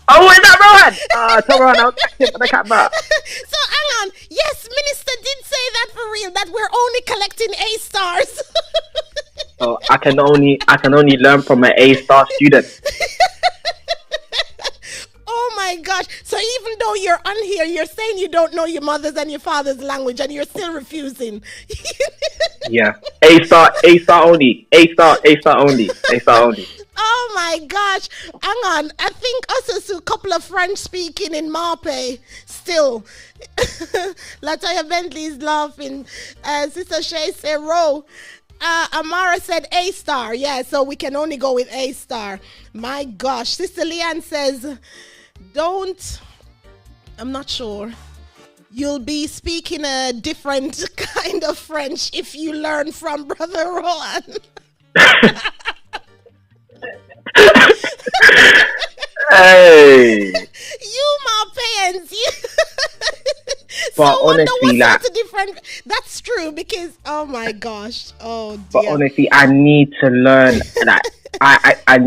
Oh, is that Rohan? Tell Rohan I'll catch him for the camera. So hang on. Yes, Minister did say that for real, that we're only collecting A stars. So I can only learn from an A star student. Oh my gosh. So even though you're on here, you're saying you don't know your mother's and your father's language and you're still refusing. Yeah. A star only. A star only. A star only. Oh my gosh. Hang on. I think us is a couple of French speaking in Marpe still. Latoya Bentley's laughing. Sister Shay said Ro. Amara said A star. Yeah, so we can only go with A star. My gosh. Sister Leanne says I'm not sure. You'll be speaking a different kind of French if you learn from Brother Rohan. Hey. You, my parents. But so honestly, that's true because oh my gosh, oh dear. But honestly, I need to learn. I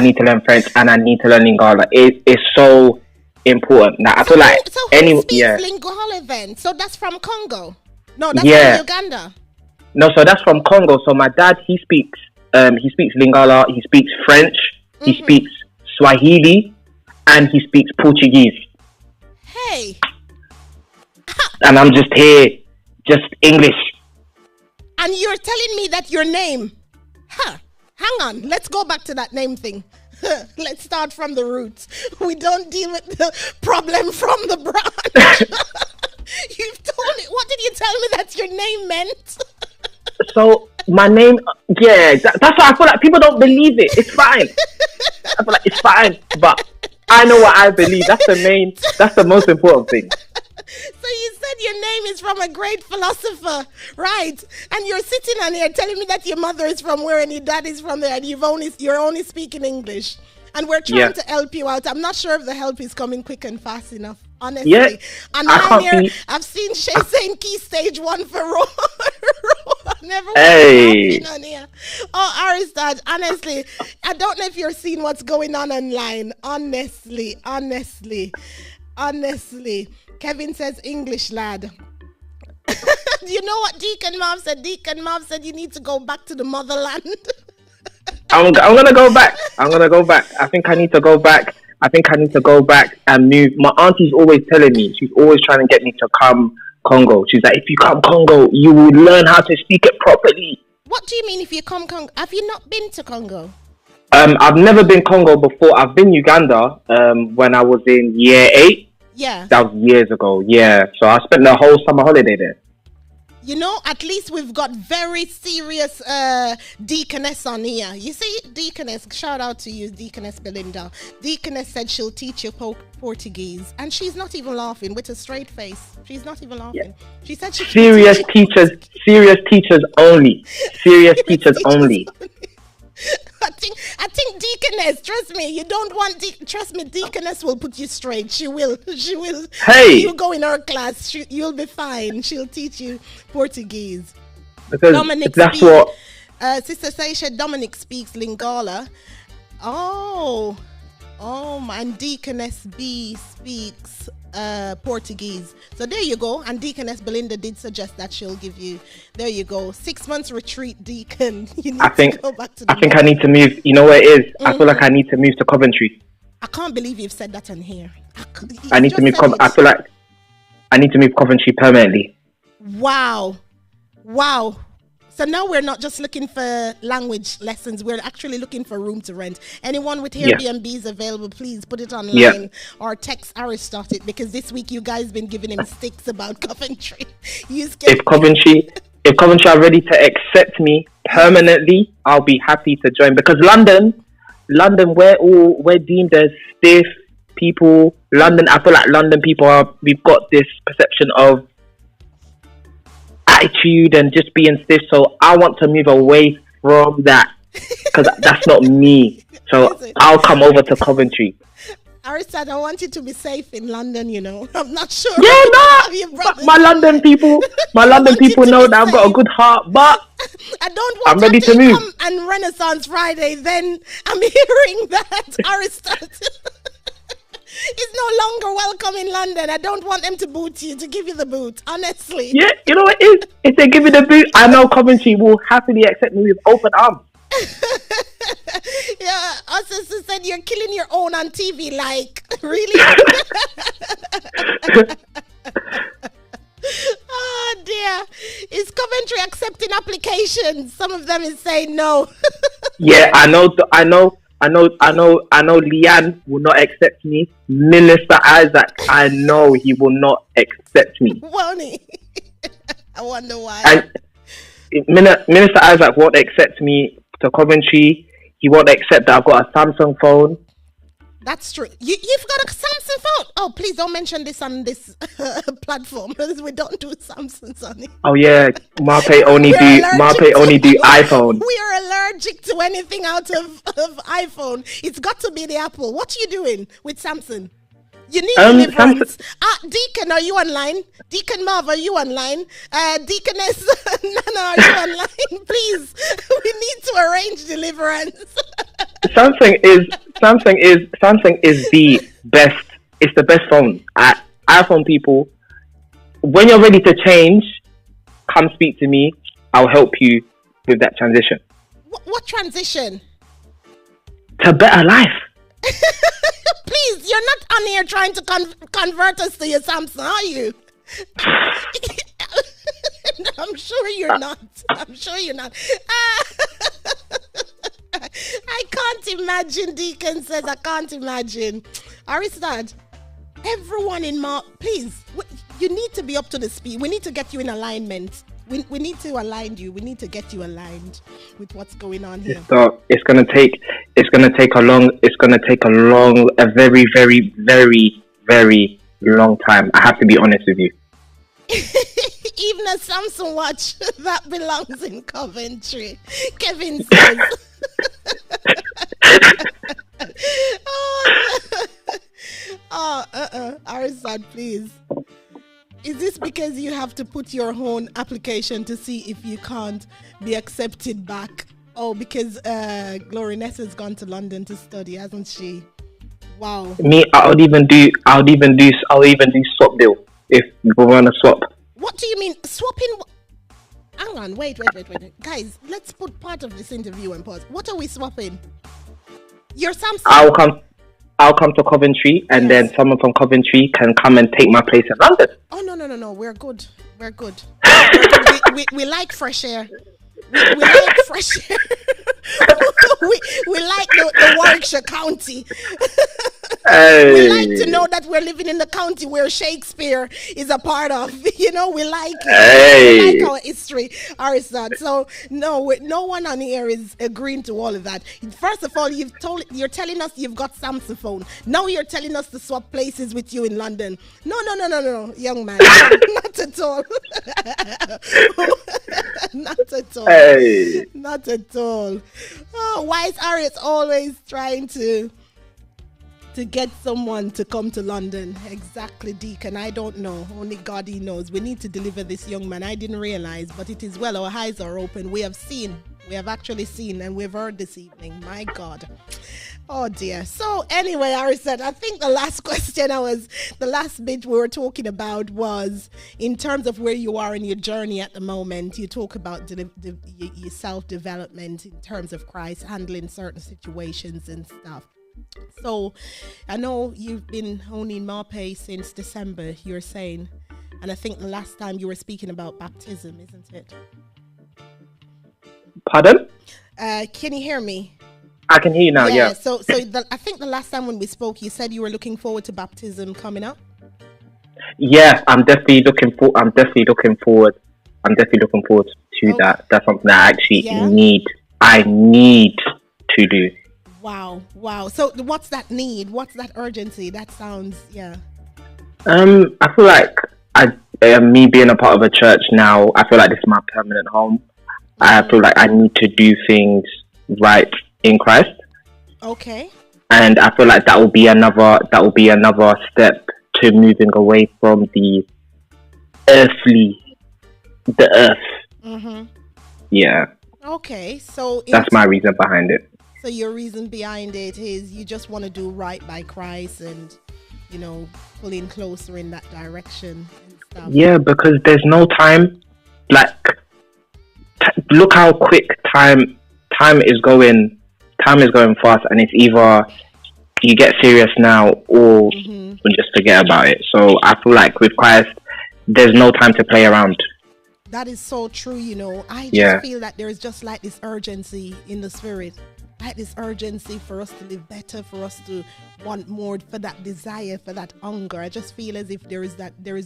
need to learn French and I need to learn Lingala. It's so important. Now, I feel like who speaks Lingala then? So that's from Congo? No, that's from Uganda. No, so that's from Congo. So my dad, he speaks Lingala, he speaks French, he speaks Swahili, and he speaks Portuguese. Hey, and I'm just here, just English. And you're telling me that your name, hang on, let's go back to that name thing. Let's start from the roots. We don't deal with the problem from the branch. You've told me, what did you tell me that your name meant? So my name, that's why I feel like people don't believe it. It's fine. I feel like it's fine, but I know what I believe. That's the most important thing. So you said your name is from a great philosopher, right? And you're sitting on here telling me that your mother is from where and your dad is from there, and you're only speaking English. And we're trying to help you out. I'm not sure if the help is coming quick and fast enough, honestly. Yeah, and I've seen Shay saying key stage 1 for Ro. Never hey. on here. Oh, Aristad, honestly, I don't know if you're seeing what's going on online. Honestly. Kevin says English lad. You know what Deacon Mom said? Deacon Mom said you need to go back to the motherland. I'm gonna go back. I think I need to go back. And move. My auntie's always telling me, she's always trying to get me to come Congo. She's like, if you come Congo, you will learn how to speak it properly. What do you mean if you come Congo? Have you not been to Congo? I've never been Congo before. I've been Uganda when I was in year 8. Yeah. That was years ago. Yeah. So I spent the whole summer holiday there. You know, at least we've got very serious deaconess on here. You see, deaconess, shout out to you, Deaconess Belinda. Deaconess said she'll teach you Portuguese. And she's not even laughing with a straight face. She's not even laughing. Yeah. She said she serious teachers only. Serious teachers only. I think deaconess, trust me, you don't want trust me, deaconess will put you straight. She will. Hey, you go in her class, you'll be fine. She'll teach you Portuguese. Because Dominic that's speaks, what Sister Saisha Dominic speaks Lingala. And Deaconess B speaks Portuguese. So there you go. And Deaconess Belinda did suggest that she'll give you. There you go. 6 months retreat, Deacon. You need to go back to. I think I need to move. You know where it is? Mm-hmm. I feel like I need to move to Coventry. I can't believe you've said that on here. I need to move. I feel like I need to move Coventry permanently. Wow. So now we're not just looking for language lessons. We're actually looking for room to rent. Anyone with Airbnbs available, please put it online or text Aristotle, because this week you guys been giving him sticks about Coventry. If Coventry are ready to accept me permanently, I'll be happy to join. Because London, we're deemed as stiff people. London, I feel like London people we've got this perception of attitude and just being stiff, so I want to move away from that because that's not me. So I'll come over to Coventry. Aristad, I want you to be safe in London, you know. I'm not sure. Yeah, no. My London people know that I've got a good heart, but I don't want I'm ready to move. Come and Renaissance Friday, then I'm hearing that Aristad is no longer welcome in London. I don't want them to boot you, to give you the boot, honestly. Yeah, you know what it is? If they give me the boot, I know Coventry will happily accept me with open arms. Yeah, our sister said you're killing your own on TV, like, really? Oh dear. Is Coventry accepting applications? Some of them is saying no. Yeah, I know Leanne will not accept me. Minister Isaac, I know he will not accept me. Won't he? I wonder why. And Minister Isaac won't accept me to Coventry. He won't accept that I've got a Samsung phone. That's true. You've got a Samsung phone. Oh, please don't mention this on this platform, because we don't do Samsungs on it. Oh yeah, Marpe only do iPhone. We are allergic to anything out of iPhone. It's got to be the Apple. What are you doing with Samsung? You need deliverance. Deacon, are you online? Deacon Marv, are you online? Deaconess Nana, are you online? Please, we need to arrange deliverance. Samsung is the best. It's the best phone. iPhone people, when you're ready to change, come speak to me. I'll help you with that transition. What transition? To better life. Please, you're not on here trying to convert us to your Samsung, are you? I'm sure you're not. I'm sure you're not. I can't imagine. Deacon says, I can't imagine. Aristad, everyone in please, you need to be up to the speed. We need to get you in alignment. We need to align you. We need to get you aligned with what's going on here. So it's gonna take a very, very, very, very long time. I have to be honest with you. Even a Samsung watch that belongs in Coventry. Kevin says. Arsad, please. Is this because you have to put your own application to see if you can't be accepted back? Oh, because Gloriness has gone to London to study, hasn't she? Wow. Me, I'll even do swap deal if we want to swap. What do you mean swapping? Hang on, wait. Guys, let's put part of this interview on pause. What are we swapping? Your Samsung. I'll come to Coventry, and then someone from Coventry can come and take my place in London. Oh no, we're good. we like fresh air. We like fresh air. we like the Warwickshire County. Hey. We like to know that we're living in the county where Shakespeare is a part of. We like it. Hey. We like our history, Arisad. So no one on here is agreeing to all of that. First of all, you're telling us you've got Samsung phone. Now you're telling us to swap places with you in London. No, young man, not at all. Not at all. Hey. Not at all. Oh, why is Aris always trying to get someone to come to London? Exactly, Deacon. I don't know. Only God he knows. We need to deliver this young man. I didn't realize, but it is well. Our eyes are open. We have actually seen, and we've heard this evening. My God. Oh dear. So anyway, Arisad, I think the last bit we were talking about was in terms of where you are in your journey at the moment. You talk about your self-development in terms of Christ, handling certain situations and stuff. So I know you've been owning Marpe since December, you're saying, and I think the last time you were speaking about baptism, isn't it? Pardon? Can you hear me? I can hear you now, yeah. So I think the last time when we spoke, you said you were looking forward to baptism coming up. Yeah, I'm definitely looking forward to that. That's something I actually need to do. Wow. So what's that need? What's that urgency? That sounds, I feel like me being a part of a church now, I feel like this is my permanent home. I feel like I need to do things right in Christ. Okay. And I feel like that will be another step to moving away from the earth. Mm-hmm. Yeah. Okay, so that's my reason behind it. So your reason behind it is you just want to do right by Christ and, pulling closer in that direction and stuff. Yeah, because there's no time. Like, look how quick time is going. Time is going fast, and it's either you get serious now or just forget about it. So I feel like with Christ, there's no time to play around. That is so true. I just feel that there is just like this urgency in the spirit. Like this urgency for us to live better, for us to want more, for that desire, for that hunger. I just feel as if there is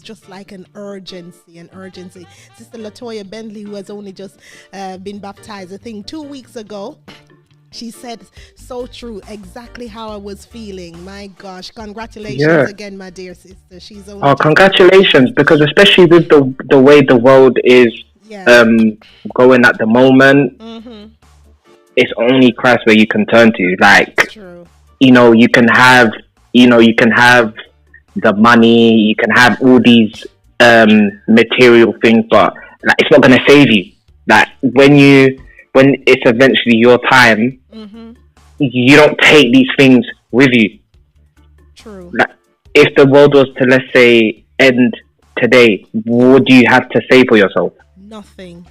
just like an urgency. Sister Latoya Bentley, who has only just been baptized, I think 2 weeks ago, she said, so true, exactly how I was feeling. My gosh, congratulations again, my dear sister. She's only congratulations, because especially with the way the world is going at the moment, it's only Christ where you can turn to. Like, true. You can have the money, you can have all these material things, but like, it's not going to save you. Like, when it's eventually your time, you don't take these things with you. True. Like, if the world was to, let's say, end today, what do you have to say for yourself? Nothing.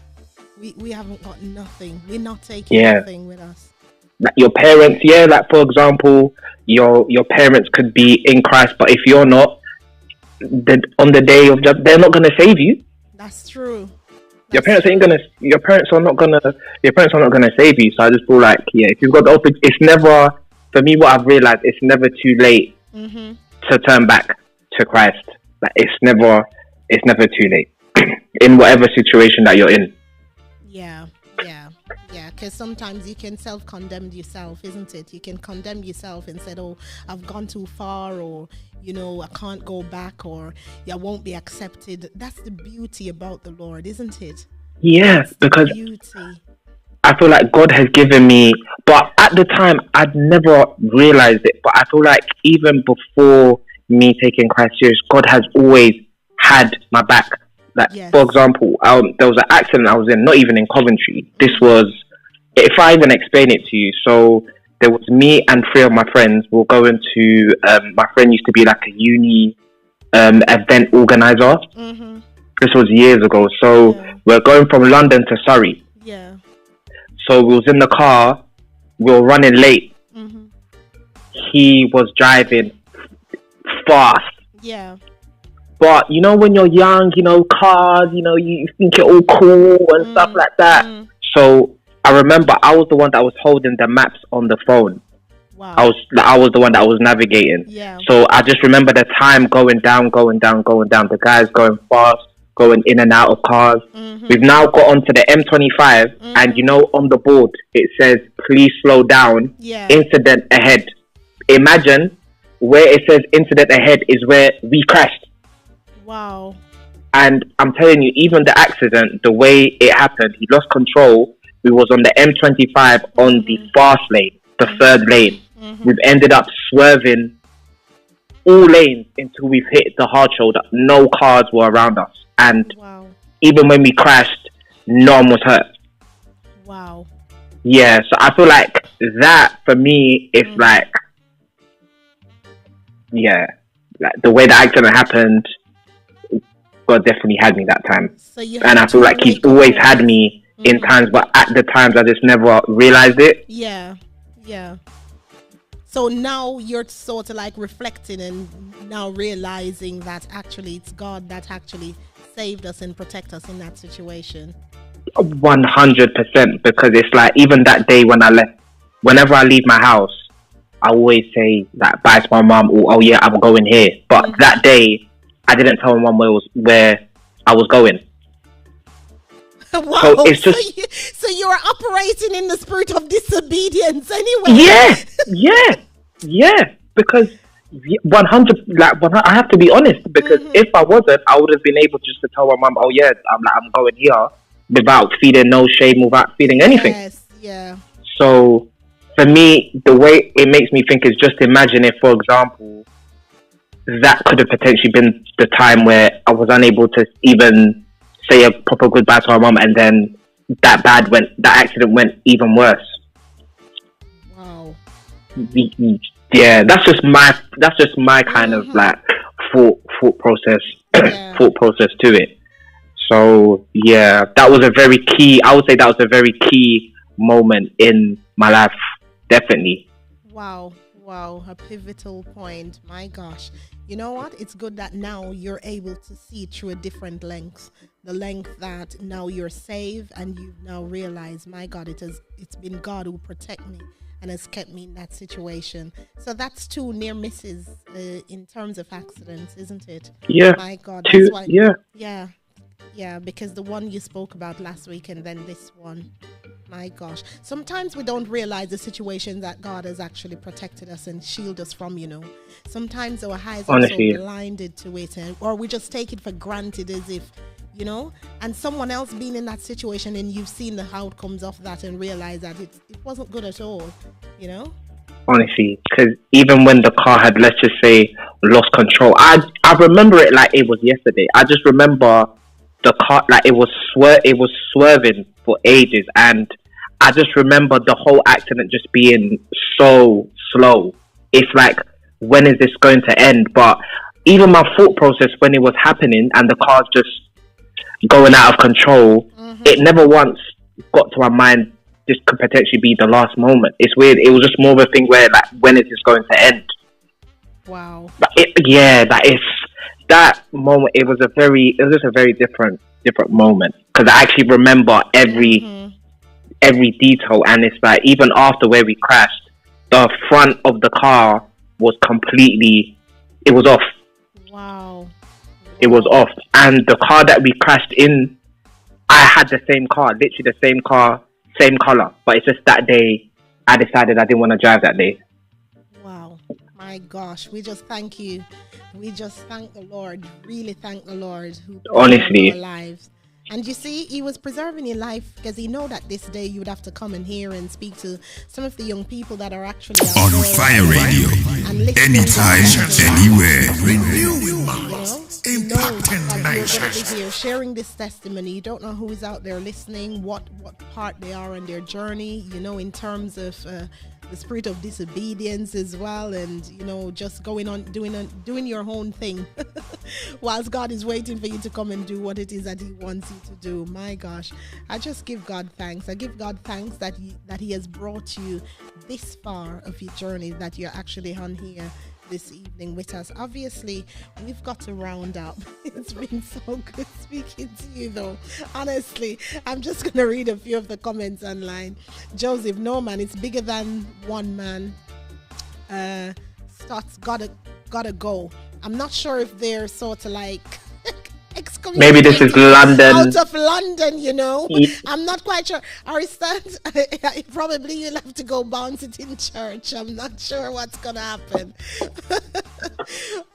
We haven't got nothing. We're not taking nothing with us. Like your parents, like for example, your parents could be in Christ, but if you're not, on the day of judgment, they're not gonna save you. That's true. Your parents ain't gonna. Your parents are not gonna save you. So I just feel like, yeah, if you've got the opportunity, it's never. For me, what I've realized, it's never too late to turn back to Christ. Like it's never too late in whatever situation that you're in. Yeah. Because sometimes you can self-condemn yourself, isn't it? You can condemn yourself and say, "Oh, I've gone too far," or I can't go back, or I won't be accepted. That's the beauty about the Lord, isn't it? Yeah, because beauty. I feel like God has given me, but at the time I'd never realized it. But I feel like even before me taking Christ serious, God has always had my back. Like, for example, there was an accident I was in, not even in Coventry. This was, if I even explain it to you, so there was me and 3 of my friends. We were going to, my friend used to be like a uni event organizer. This was years ago. So we're going from London to Surrey. Yeah. So we was in the car, we were running late. He was driving fast. Yeah. But when you're young, cars, you think you're all cool and stuff like that. So I remember I was the one that was holding the maps on the phone. Wow. I was the one that was navigating. Yeah. So I just remember the time going down. The guys going fast, going in and out of cars. We've now got onto the M25, and on the board it says, "Please slow down. Yeah. Incident ahead." Imagine where it says "incident ahead" is where we crashed. Wow. And I'm telling you, even the accident, the way it happened, he lost control. We was on the M25 on the fast lane, the third lane. We've ended up swerving all lanes until we've hit the hard shoulder. No cars were around us. And even when we crashed, no one was hurt. Wow. Yeah, so I feel like that, for me, is like, yeah, like the way the accident happened, God definitely had me that time. And I feel like he's always had me in times, but at the times I just never realized it. Yeah. So now you're sort of like reflecting and now realizing that actually it's God that actually saved us and protect us in that situation. 100%, because it's like, even that day when I left, whenever I leave my house, I always say like bye to my mom, or, "Oh yeah, I'm going here." But that day, I didn't tell my mom where I was going. Wow. So it's just, so you are operating in the spirit of disobedience anyway. Yeah. Because 100, I have to be honest. Because if I wasn't, I would have been able just to tell my mom, "Oh yeah, I'm going here," without feeling no shame, without feeling anything. Yes. Yeah. So for me, the way it makes me think is, just imagine if, for example, that could have potentially been the time where I was unable to even say a proper goodbye to my mom, and then that accident went even worse. Wow. Yeah, that's just my kind of like thought process to it. So yeah, that was a very key. I would say that was a very key moment in my life, definitely. Wow, a pivotal point. My gosh. You know what? It's good that now you're able to see through a different length. The length that now you're saved and you now realize, my God, it's been God who protect me and has kept me in that situation. So that's 2 near misses in terms of accidents, isn't it? Yeah. My God. 2, that's why, yeah. Yeah, because the one you spoke about last week and then this one. My gosh. Sometimes we don't realize the situation that God has actually protected us and shielded us from, Sometimes our eyes are so blinded to it, or we just take it for granted as if, and someone else being in that situation and you've seen the outcomes of that and realize that it wasn't good at all, Honestly, because even when the car had, let's just say, lost control, I remember it like it was yesterday. I just remember the car, like it was swerving for ages, and I just remember the whole accident just being so slow. It's like, when is this going to end? But even my thought process when it was happening and the car's just going out of control, it never once got to my mind this could potentially be the last moment. It's weird. It was just more of a thing where, like, when is this going to end? Wow. That's that moment, it was just a very different moment, because I actually remember every detail, and it's like, even after where we crashed, the front of the car was completely, it was off. Wow. It was off. And the car that we crashed in, I had the same car, literally the same car, same color. But it's just that day, I decided I didn't want to drive that day. Wow. My gosh. We just thank you. We just thank the Lord. Really thank the Lord who Honestly, our lives. And you see, he was preserving your life because he know that this day you would have to come in here and speak to some of the young people that are actually out On there Fire Radio. and listening Anytime, to anywhere. Renewing that minds, you're impacting going to nations. be here sharing this testimony. You don't know who is out there listening, what part they are in their journey, in terms of the spirit of disobedience as well, and just going on doing your own thing whilst God is waiting for you to come and do what it is that he wants you to do. My gosh, I just give God thanks. I give God thanks that he has brought you this far of your journey, that you're actually on here this evening with us. Obviously, we've got to round up. It's been so good speaking to you, though. Honestly, I'm just going to read a few of the comments online. Joseph, no man, it's bigger than one man. Stotts, gotta go. I'm not sure if they're sort of like maybe this is London. Out of London, Yeah. I'm not quite sure. Aristan, probably you'll have to go bounce it in church. I'm not sure what's gonna happen.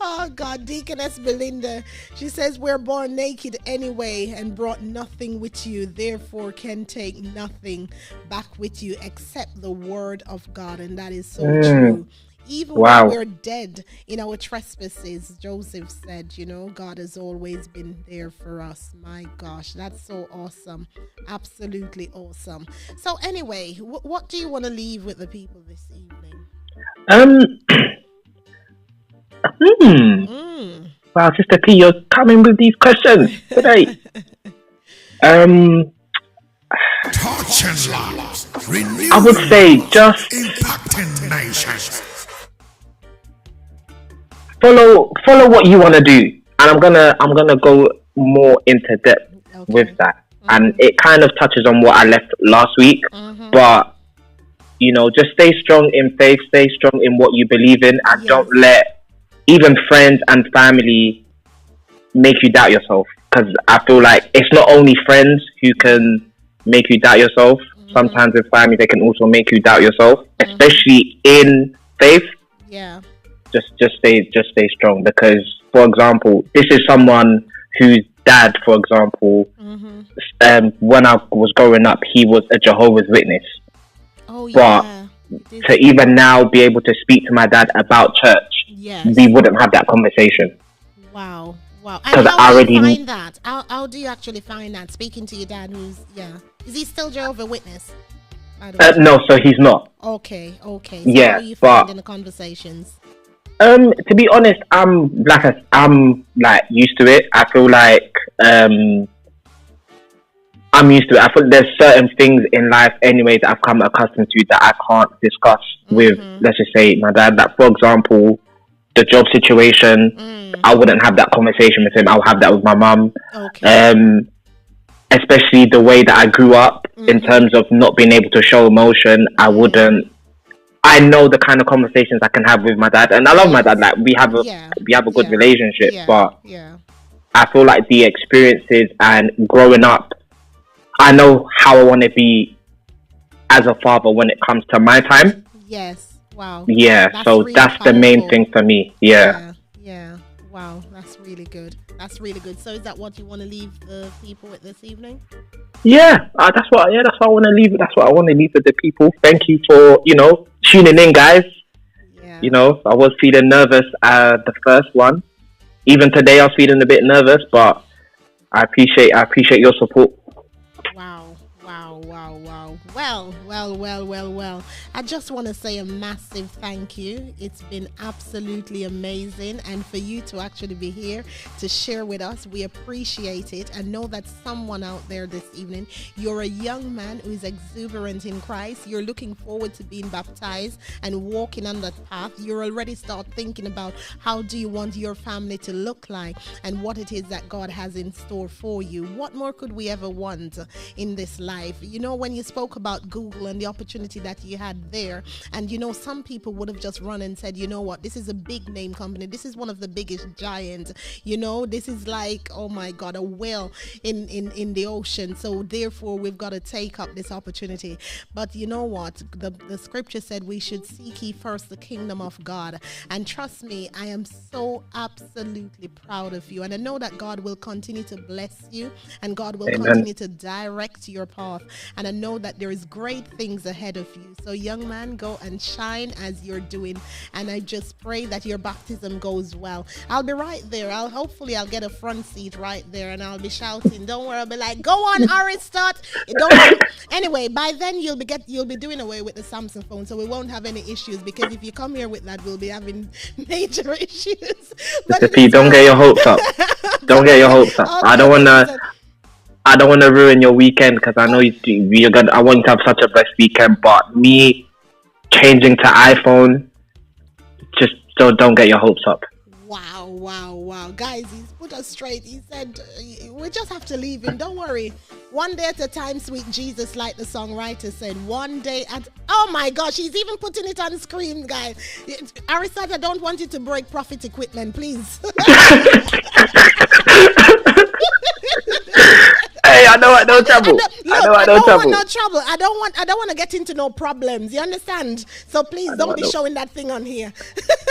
Oh God, Deaconess Belinda, she says, we're born naked anyway and brought nothing with you, therefore can take nothing back with you except the word of God. And that is so true. Even when we're dead in our trespasses, Joseph said, God has always been there for us. My gosh, that's so awesome. Absolutely awesome. So anyway, what do you want to leave with the people this evening? Wow, Sister P, you're coming with these questions today. Touch and lives, renewing I would say just impacting nations. follow what you want to do, and I'm gonna go more into depth with that, and it kind of touches on what I left last week. But just stay strong in faith, stay strong in what you believe in, and don't let even friends and family make you doubt yourself, because I feel like it's not only friends who can make you doubt yourself. Sometimes with family, they can also make you doubt yourself, especially in faith. Yeah. Just stay strong, because, for example, this is someone whose dad, for example, when I was growing up, he was a Jehovah's Witness. Oh yeah. But to even now be able to speak to my dad about church, we wouldn't have that conversation. Wow. And how do you find that? How do you actually find that? Speaking to your dad, is he still Jehovah's Witness? No, so he's not. Okay. So yeah, how are you finding the conversations? To be honest, I'm used to it. I feel like I'm used to it. I feel there's certain things in life anyway that I've come accustomed to that I can't discuss with, let's just say, my dad. Like, for example, the job situation, I wouldn't have that conversation with him. I'll have that with my mum. Okay. Especially the way that I grew up in terms of not being able to show emotion, I wouldn't. I know the kind of conversations I can have with my dad, and I love my dad. Like, we have a good relationship, but I feel like the experiences and growing up, I know how I want to be as a father when it comes to my time. Yes. Wow. Yeah. So really that's powerful. The main thing for me. Yeah. Wow. That's really good. So is that what you want to leave the people with this evening? Yeah. That's what I want to leave. That's what I want to leave with the people. Thank you for tuning in, guys. Yeah. I was feeling nervous the first one. Even today, I was feeling a bit nervous, but I appreciate your support. Wow. wow. Well. I just want to say a massive thank you. It's been absolutely amazing. And for you to actually be here to share with us, we appreciate it. And know that someone out there this evening, you're a young man who is exuberant in Christ. You're looking forward to being baptized and walking on that path. You're already start thinking about how do you want your family to look like and what it is that God has in store for you. What more could we ever want in this life? You know, when you spoke about Google and the opportunity that you had there, and you know, some people would have just run and said, you know what, this is a big name company. This is one of the biggest giants. You know, this is like, oh my God, a whale in the ocean. So therefore, we've got to take up this opportunity. But you know what? The scripture said we should seek ye first the kingdom of God. And trust me, I am so absolutely proud of you. And I know that God will continue to bless you and God will continue to direct your path. And I know that there is great things ahead of you. So young man, go and shine as you're doing. And I just pray that your baptism goes well. I'll be right there. Hopefully I'll get a front seat right there and I'll be shouting. Don't worry, I'll be like, go on, Aristot. Anyway, by then you'll be doing away with the Samsung phone, so we won't have any issues, because if you come here with that, we'll be having major issues. Mr. P, don't get your hopes up. Don't get your hopes up. Okay, I don't wanna ruin your weekend, because I know you're gonna. I want you to have such a best weekend, but me changing to iPhone, just don't get your hopes up. Wow. Guys, he's put us straight. He said, we just have to leave him. Don't worry. One day at a time, sweet Jesus, like the songwriter said. One day at... Oh my gosh, he's even putting it on screen, guys. Aristot, I don't want you to break profit equipment, please. Hey, I don't want no trouble. I don't want no trouble. I don't want to get into no problems. You understand? So please don't be showing that thing on here.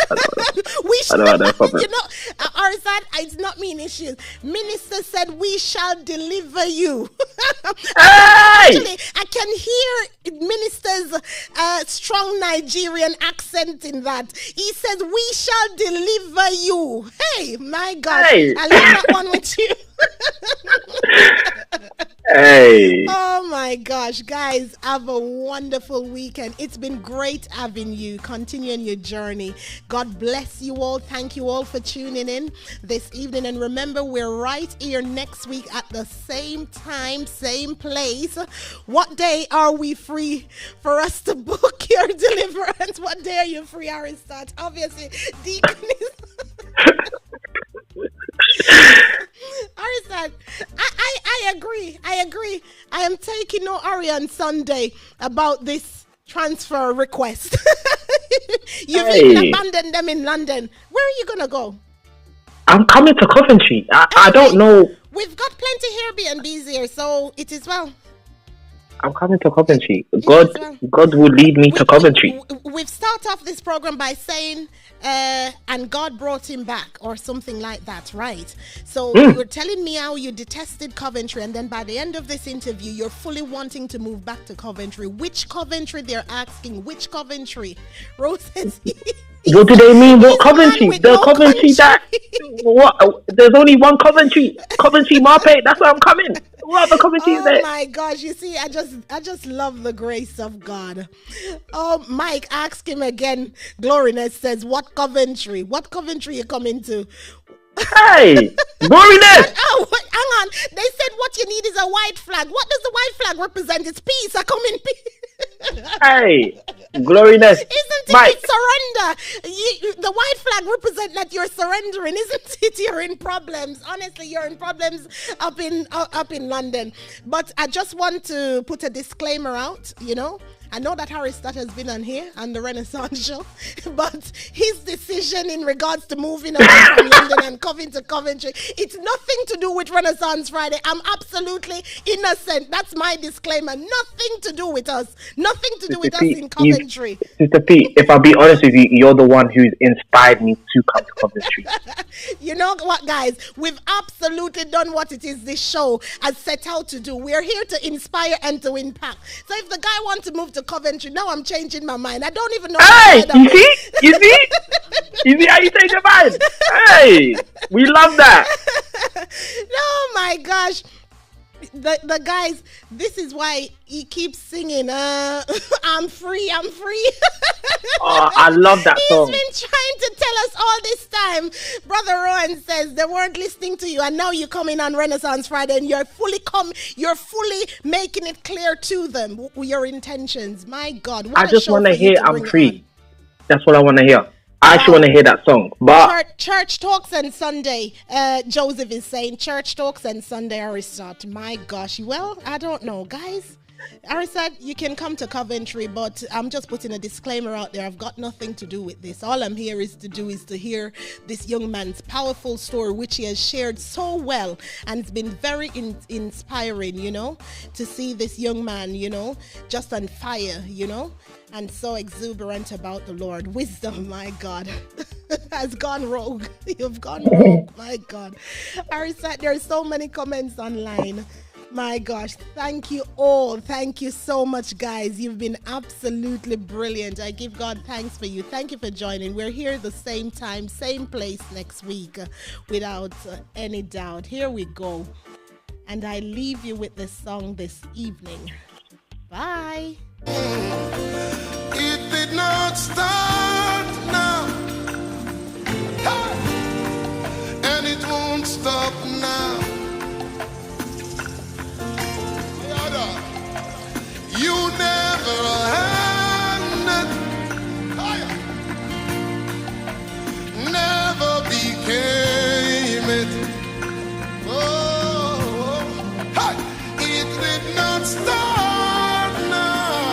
I don't want no problem. You know, Aristot, it's not mean issues. Minister said we shall deliver you. Hey! Actually, I can hear minister's strong Nigerian accent in that. He says we shall deliver you. Hey, my God. Hey. I leave that one with you. Hey. Oh my gosh, guys, have a wonderful weekend. It's been great having you. Continue on your journey. God bless you all. Thank you all for tuning in this evening. And remember, we're right here next week at the same time, same place. What day are we free for us to book your deliverance? What day are you free, Aristot? Obviously, Deacon is... Aristot, I agree. I am taking no hurry on Sunday about this transfer request. You've even abandoned them in London. Where are you gonna go? I'm coming to Coventry. I don't know. We've got plenty Airbnbs here, so it is well. I'm coming to Coventry. God will lead me to Coventry. We've started off this program by saying, and God brought him back, or something like that, right? So you're telling me how you detested Coventry, and then by the end of this interview, you're fully wanting to move back to Coventry. Which Coventry? They're asking. Which Coventry? Rose says... What do they mean? What Coventry? The Coventry that... What? There's only one Coventry. Coventry Marpe. That's where I'm coming. What other Coventry is there? Oh my gosh! You see, I just love the grace of God. Oh, Mike, ask him again. Gloriness says, "What Coventry? What Coventry you coming to?" Hey, Gloriness! Oh, hang on. They said what you need is a white flag. What does the white flag represent? It's peace. I come in peace. Hey, Gloriness. Isn't it Mike. Surrender? The white flag represents that you're surrendering, isn't it? You're in problems. Honestly, you're in problems up in London. But I just want to put a disclaimer out, you know. I know that Aristot has been on here on the Renaissance show, but his decision in regards to moving away from London and coming to Coventry, it's nothing to do with Renaissance Friday. I'm absolutely innocent. That's my disclaimer. Nothing to do with us. Nothing to do with us in Coventry. Sister P, if I'll be honest with you, you're the one who's inspired me to come to Coventry. You know what, guys? We've absolutely done what it is this show has set out to do. We're here to inspire and to impact. So if the guy wants to move to Coventry, now I'm changing my mind. I don't even know. Hey, you see? You see how you change your mind? Hey, we love that. Oh my gosh. the guys, this is why he keeps singing, I'm free, I'm free. Oh, I love that song. He's been trying to tell us all this time. Brother Rowan says they weren't listening to you, and now you're coming on Renaissance Friday, and you're fully making it clear to them your intentions. My God, what I just want to hear I'm free. That's what I want to hear. I actually want to hear that song. But Church Talks and Sunday, Joseph is saying Church Talks and Sunday, Aristot. My gosh, well, I don't know, guys. Aristot, you can come to Coventry, but I'm just putting a disclaimer out there. I've got nothing to do with this. All I'm here is to hear this young man's powerful story, which he has shared so well, and it's been very inspiring, to see this young man, just on fire, and so exuberant about the Lord. Wisdom, my God, has gone rogue. You've gone rogue, my God. Aristot, there are so many comments online. My gosh, thank you all. Thank you so much, guys. You've been absolutely brilliant. I give God thanks for you. Thank you for joining. We're here the same time, same place next week, without any doubt. Here we go. And I leave you with this song this evening. Bye. It did not start now, and it won't stop now. You never had it, never became it. Oh, it did not start now.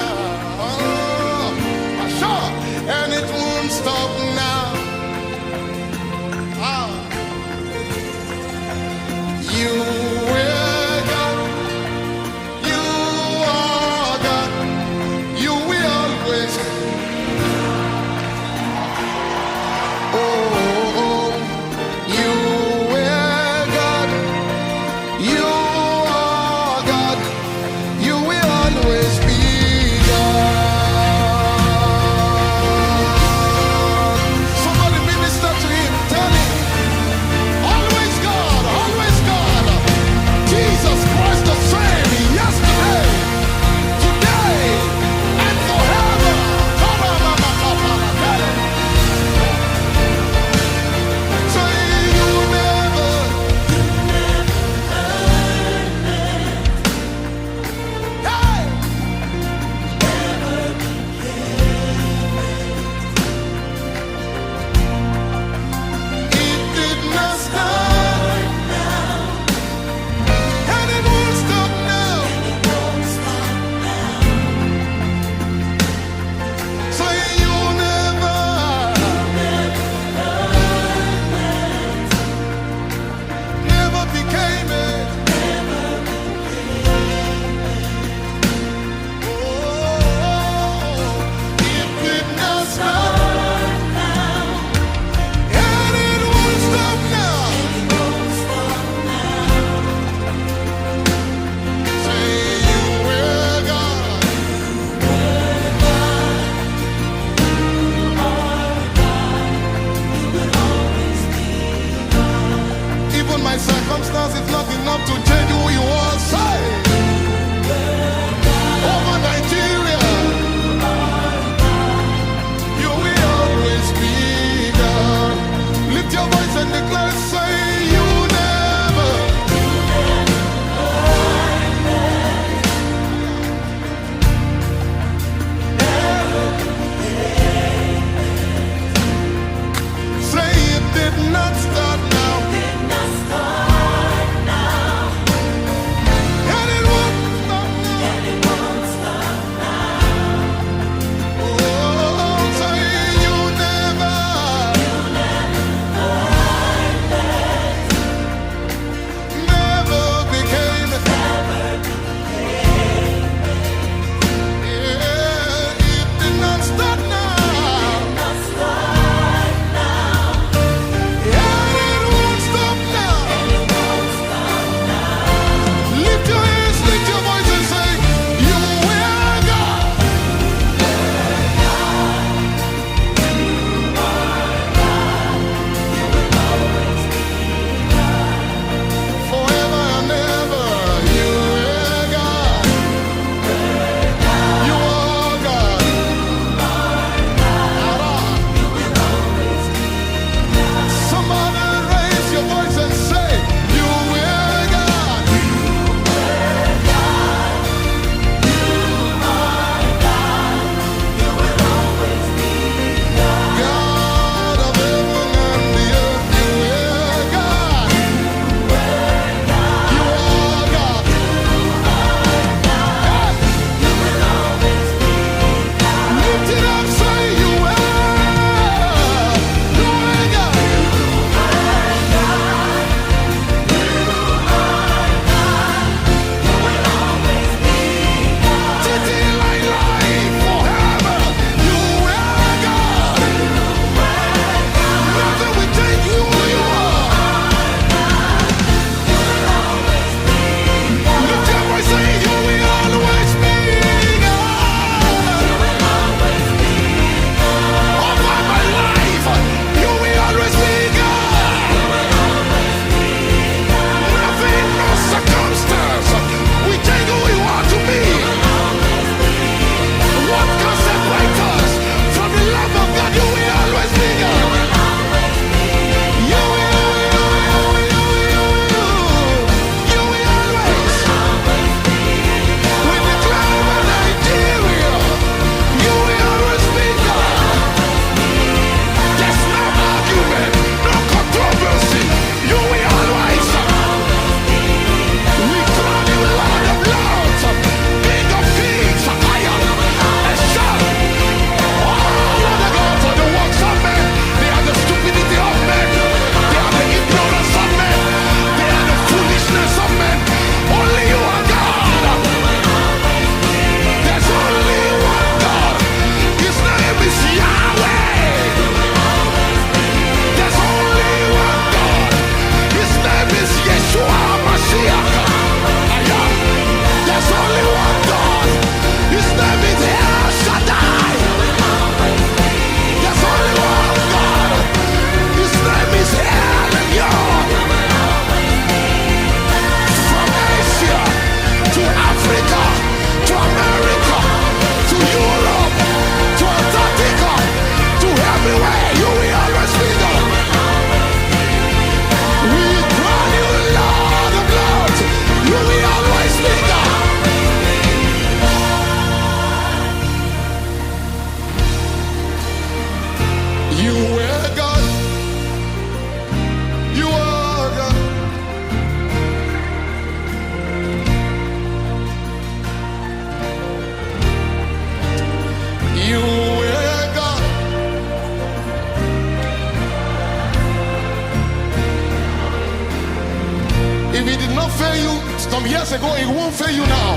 some years ago, it won't fail you now.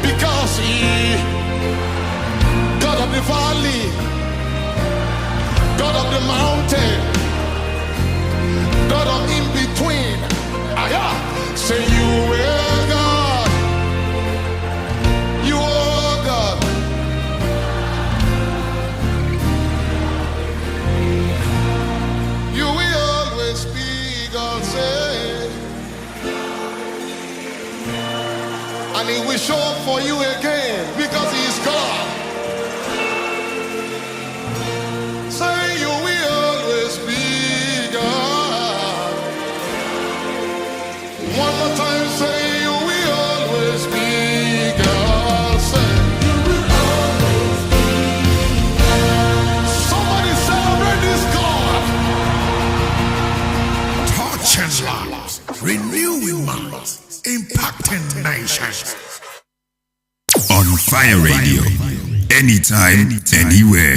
Because He, God of the valley, God of the mountain, God of in between. Say you will God. You are God. You will always be God, say. And He will show up for you again because He is God. Say you will always be God. One more time, say you will always be God. Say you will always be God. Somebody celebrate this God. Touching lives, renewing minds, impacting nations. On Fire Radio. Anytime, anywhere.